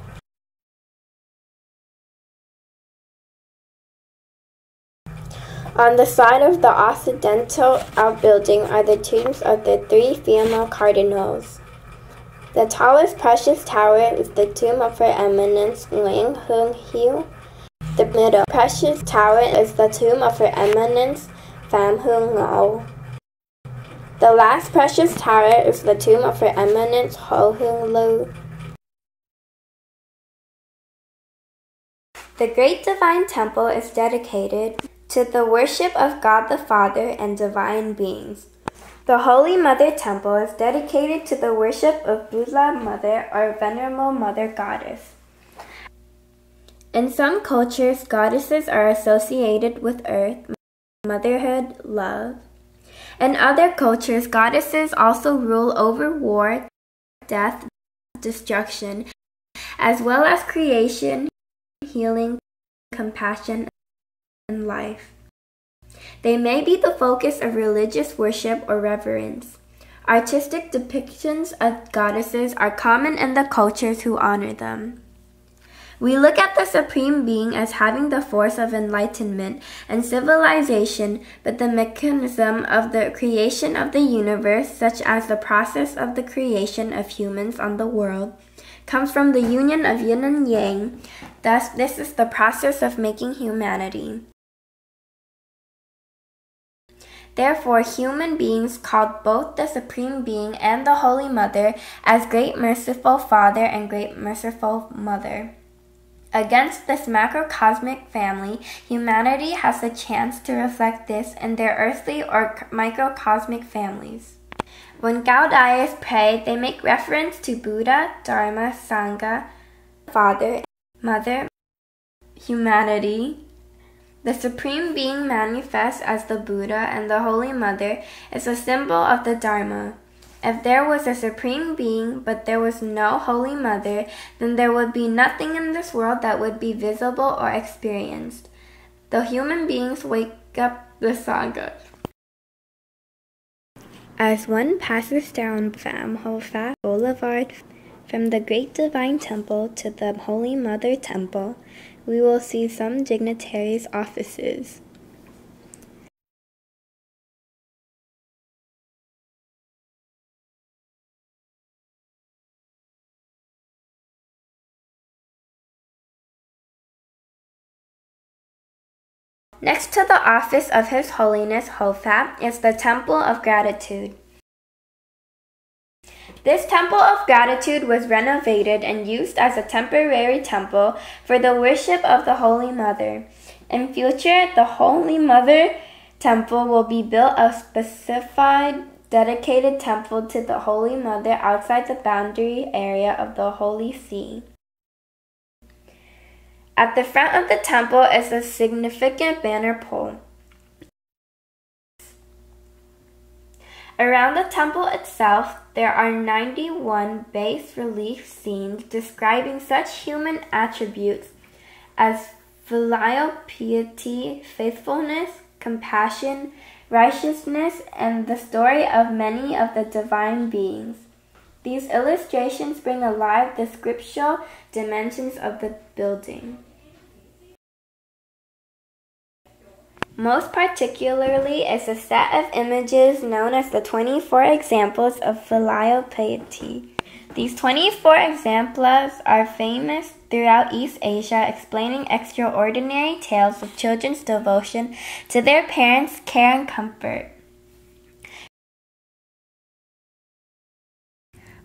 On the side of the occidental outbuilding are the tombs of the 3 female cardinals. The tallest precious tower is the tomb of Her Eminence NINH. The middle precious tower is the tomb of Her Eminence THAM. The last precious tower is the tomb of Her Eminence Ho. The Great Divine Temple is dedicated to the worship of God the Father and divine beings. The Holy Mother Temple is dedicated to the worship of Buddha Mother or Venerable Mother Goddess. In some cultures, goddesses are associated with earth, motherhood, love. In other cultures, goddesses also rule over war, death, destruction, as well as creation, healing, compassion, and life. They may be the focus of religious worship or reverence. Artistic depictions of goddesses are common in the cultures who honor them. We look at the Supreme Being as having the force of enlightenment and civilization, but the mechanism of the creation of the universe, such as the process of the creation of humans on the world, comes from the union of yin and yang. Thus, this is the process of making humanity. Therefore, human beings called both the Supreme Being and the Holy Mother as Great Merciful Father and Great Merciful Mother. Against this macrocosmic family, humanity has the chance to reflect this in their earthly or microcosmic families. When CAODAISM pray, they make reference to Buddha, Dharma, Sangha, Father, Mother, humanity. The Supreme Being manifests as the Buddha, and the Holy Mother is a symbol of the Dharma. If there was a Supreme Being, but there was no Holy Mother, then there would be nothing in this world that would be visible or experienced. The human beings wake up the Sangha. As one passes down THAM Boulevard from the Great Divine Temple to the Holy Mother Temple, we will see some dignitaries' offices. Next to the office of His Holiness Hofat is the Temple of Gratitude. This Temple of Gratitude was renovated and used as a temporary temple for the worship of the Holy Mother. In future, the Holy Mother Temple will be built a specified dedicated temple to the Holy Mother outside the boundary area of the Holy See. At the front of the temple is a significant banner pole. Around the temple itself, there are 91 bas-relief scenes describing such human attributes as filial piety, faithfulness, compassion, righteousness, and the story of many of the divine beings. These illustrations bring alive the scriptural dimensions of the building. Most particularly is a set of images known as the 24 examples of filial piety. These 24 examples are famous throughout East Asia, explaining extraordinary tales of children's devotion to their parents' care and comfort.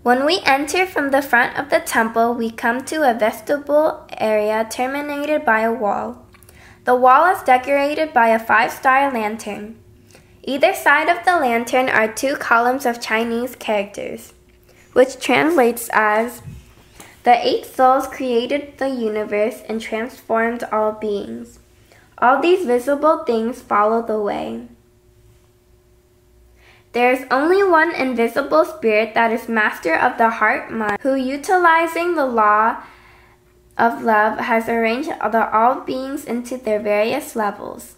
When we enter from the front of the temple, we come to a vestibule area terminated by a wall. The wall is decorated by a 5-star lantern. Either side of the lantern are 2 columns of Chinese characters, which translates as, "The 8 souls created the universe and transformed all beings. All these visible things follow the way. There is only one invisible spirit that is master of the heart-mind, who, utilizing the law of love, has arranged all beings into their various levels."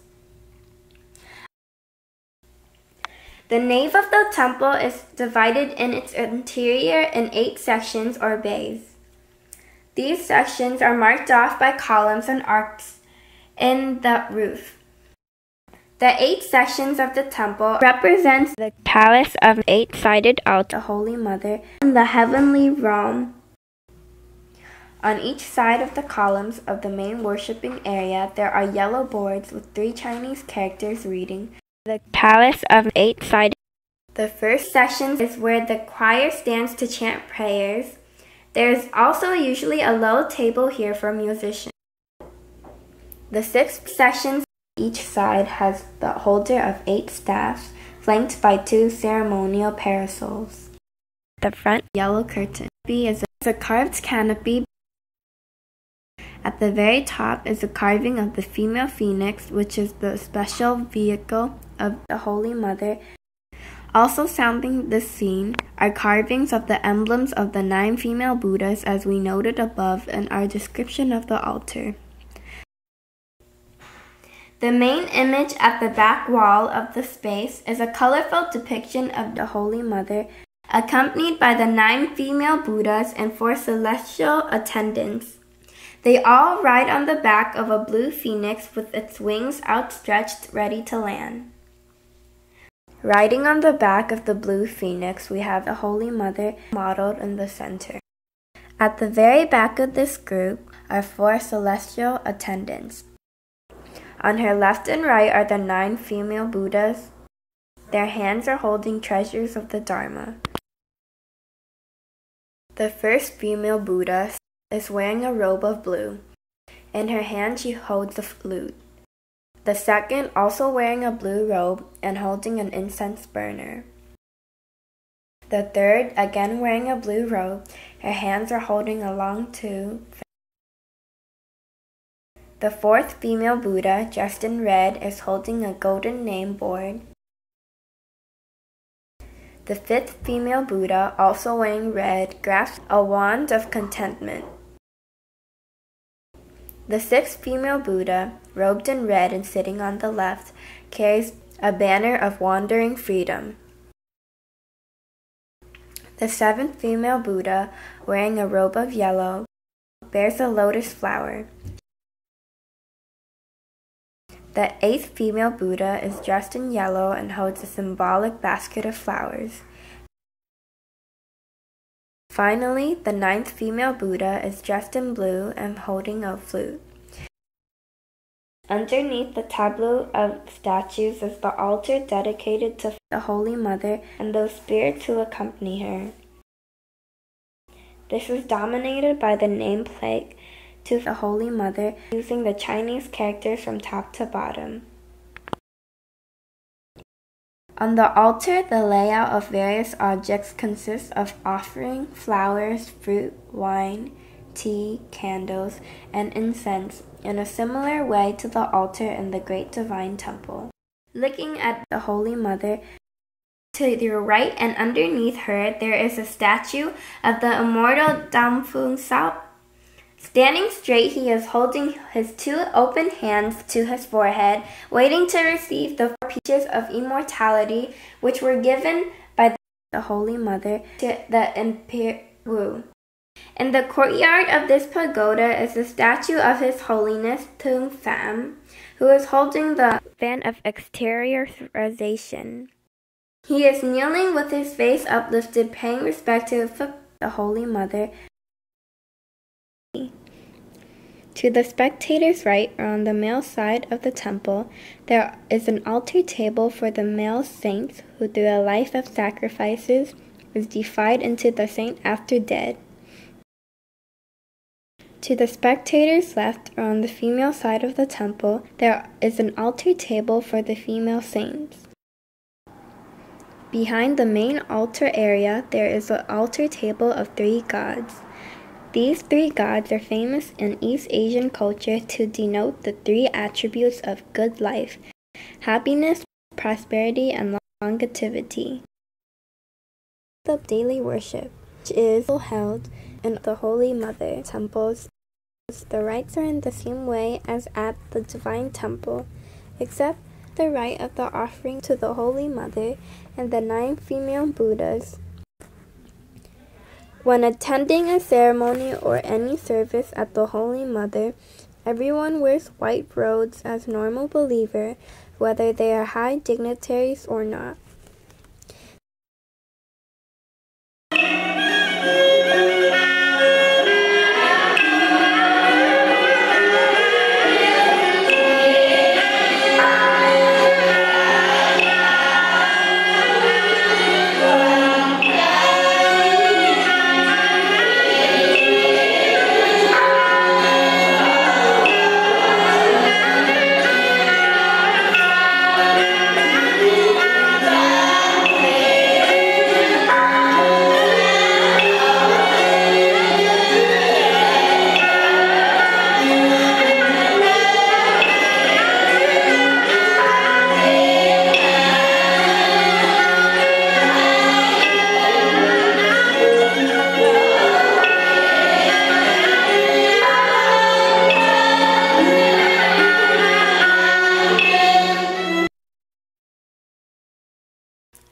The nave of the temple is divided in its interior in 8 sections or bays. These sections are marked off by columns and arcs in the roof. The 8 sections of the temple represents the palace of 8-sided altar, the Holy Mother, and the heavenly realm. On each side of the columns of the main worshipping area, there are yellow boards with 3 Chinese characters reading, "The palace of 8-sided." The first section is where the choir stands to chant prayers. There is also usually a low table here for musicians. The 6 sections, each side has the holder of 8 staffs, flanked by 2 ceremonial parasols. The front yellow curtain is a carved canopy. At the very top is a carving of the female phoenix, which is the special vehicle of the Holy Mother. Also sounding the scene are carvings of the emblems of the 9 female Buddhas, as we noted above in our description of the altar. The main image at the back wall of the space is a colorful depiction of the Holy Mother, accompanied by the 9 female Buddhas and 4 celestial attendants. They all ride on the back of a blue phoenix with its wings outstretched, ready to land. Riding on the back of the blue phoenix, we have the Holy Mother modeled in the center. At the very back of this group are 4 celestial attendants. On her left and right are the 9 female Buddhas. Their hands are holding treasures of the Dharma. The first female Buddha is wearing a robe of blue. In her hand she holds a flute. The second, also wearing a blue robe and holding an incense burner. The third, again wearing a blue robe, her hands are holding a long tube. The 4th female Buddha, dressed in red, is holding a golden name board. The 5th female Buddha, also wearing red, grasps a wand of contentment. The 6th female Buddha, robed in red and sitting on the left, carries a banner of wandering freedom. The 7th female Buddha, wearing a robe of yellow, bears a lotus flower. The 8th female Buddha is dressed in yellow and holds a symbolic basket of flowers. Finally, the 9th female Buddha is dressed in blue and holding a flute. Underneath the tableau of statues is the altar dedicated to the Holy Mother and those spirits who accompany her. This is dominated by the nameplate to the Holy Mother, using the Chinese characters from top to bottom. On the altar, the layout of various objects consists of offering, flowers, fruit, wine, tea, candles, and incense, in a similar way to the altar in the Great Divine Temple. Looking at the Holy Mother, to your right and underneath her, there is a statue of the immortal Damphung Sao. Standing straight, he is holding his 2 open hands to his forehead, waiting to receive the 4 peaches of immortality, which were given by the Holy Mother to the Emperor Wu. In the courtyard of this pagoda is the statue of His Holiness THAM, who is holding the fan of exteriorization. He is kneeling with his face uplifted, paying respect to the Holy Mother. To the spectators' right, or on the male side of the temple, there is an altar table for the male saints who, through a life of sacrifices, is deified into the saint after dead. To the spectators' left, or on the female side of the temple, there is an altar table for the female saints. Behind the main altar area, there is an altar table of 3 gods. These 3 gods are famous in East Asian culture to denote the 3 attributes of good life: happiness, prosperity, and longevity. The daily worship, which is held in the Holy Mother temples. The rites are in the same way as at the Divine Temple, except the rite of the offering to the Holy Mother and the 9 female Buddhas. When attending a ceremony or any service at the Holy Mother, everyone wears white robes as normal believer, whether they are high dignitaries or not.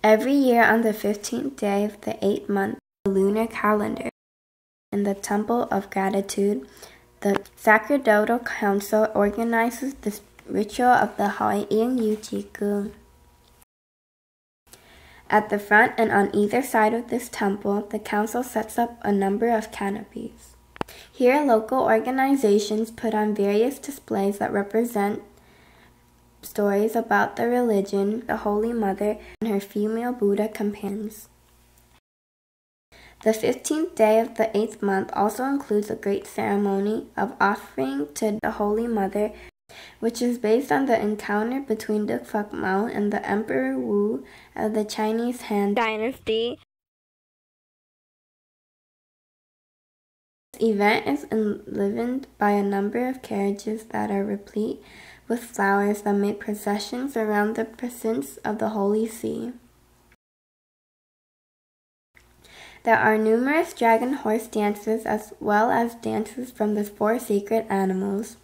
Every year on the 15th day of the 8th month, the lunar calendar, in the Temple of Gratitude, the Sacerdotal Council organizes the ritual of the Hoying Yujigung. At the front and on either side of this temple, the council sets up a number of canopies. Here, local organizations put on various displays that represent stories about the religion, the Holy Mother, and her female Buddha companions. The 15th day of the 8th month also includes a great ceremony of offering to the Holy Mother, which is based on the encounter between Duc Phuc Mao and the Emperor Wu of the Chinese Han Dynasty. This event is enlivened by a number of carriages that are replete with flowers that make processions around the precincts of the Holy See. There are numerous dragon horse dances as well as dances from the 4 sacred animals: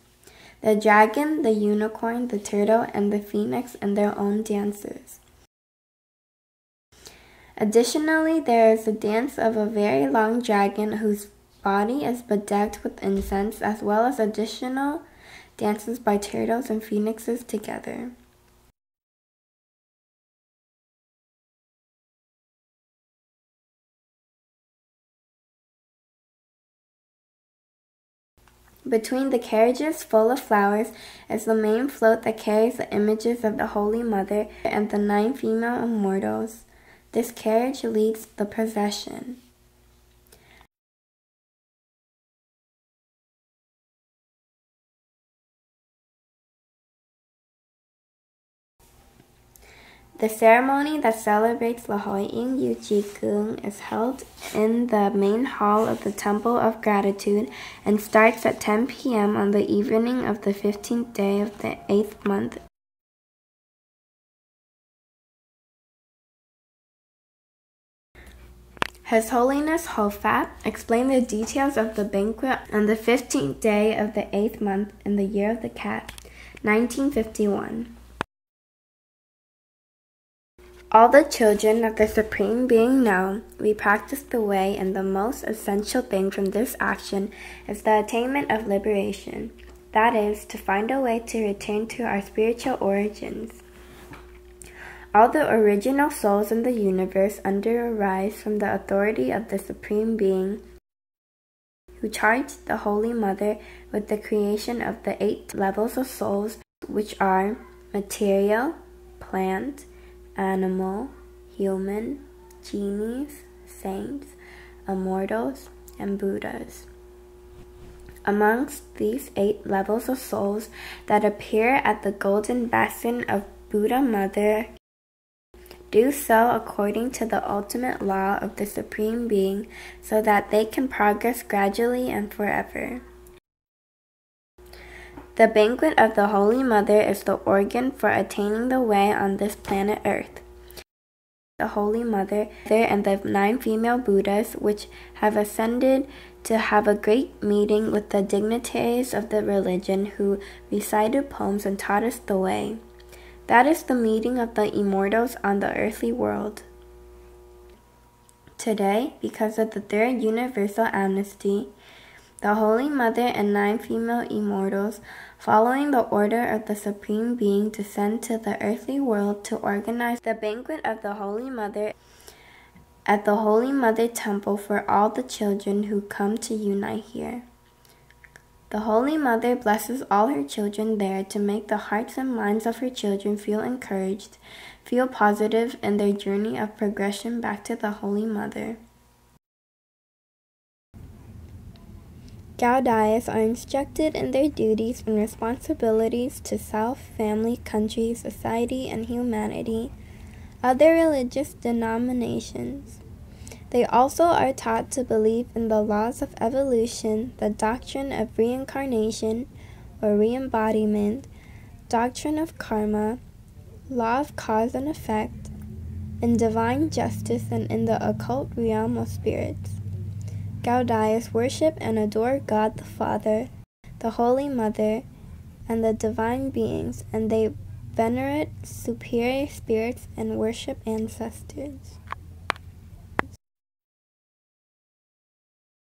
the dragon, the unicorn, the turtle, and the phoenix in their own dances. Additionally, there is a dance of a very long dragon whose body is bedecked with incense, as well as additional dances by turtles and phoenixes together. Between the carriages full of flowers is the main float that carries the images of the Holy Mother and the 9 female immortals. This carriage leads the procession. The ceremony that celebrates the Hoying Yujigung is held in the main hall of the Temple of Gratitude and starts at 10 p.m. on the evening of the 15th day of the 8th month. His Holiness Hofat explained the details of the banquet on the 15th day of the 8th month in the year of the cat, 1951. All the children of the Supreme Being know, we practice the way, and the most essential thing from this action is the attainment of liberation. That is, to find a way to return to our spiritual origins. All the original souls in the universe arise from the authority of the Supreme Being, who charged the Holy Mother with the creation of the 8 levels of souls, which are material, plant, animal, human, genies, saints, immortals, and Buddhas. Amongst these 8 levels of souls that appear at the golden basin of Buddha Mother, do so according to the ultimate law of the Supreme Being, so that they can progress gradually and forever. The banquet of the Holy Mother is the organ for attaining the way on this planet Earth. The Holy Mother and the 9 female Buddhas, which have ascended to have a great meeting with the dignitaries of the religion who recited poems and taught us the way. That is the meeting of the immortals on the earthly world. Today, because of the Third Universal Amnesty, the Holy Mother and 9 female immortals, following the order of the Supreme Being, descend to the earthly world to organize the banquet of the Holy Mother at the Holy Mother Temple for all the children who come to unite here. The Holy Mother blesses all her children there to make the hearts and minds of her children feel encouraged, feel positive in their journey of progression back to the Holy Mother. CAODAISM are instructed in their duties and responsibilities to self, family, country, society, and humanity, other religious denominations. They also are taught to believe in the laws of evolution, the doctrine of reincarnation or re-embodiment, doctrine of karma, law of cause and effect, in divine justice, and in the occult realm of spirits. CAODAISM worship and adore God the Father, the Holy Mother, and the divine beings, and they venerate superior spirits and worship ancestors.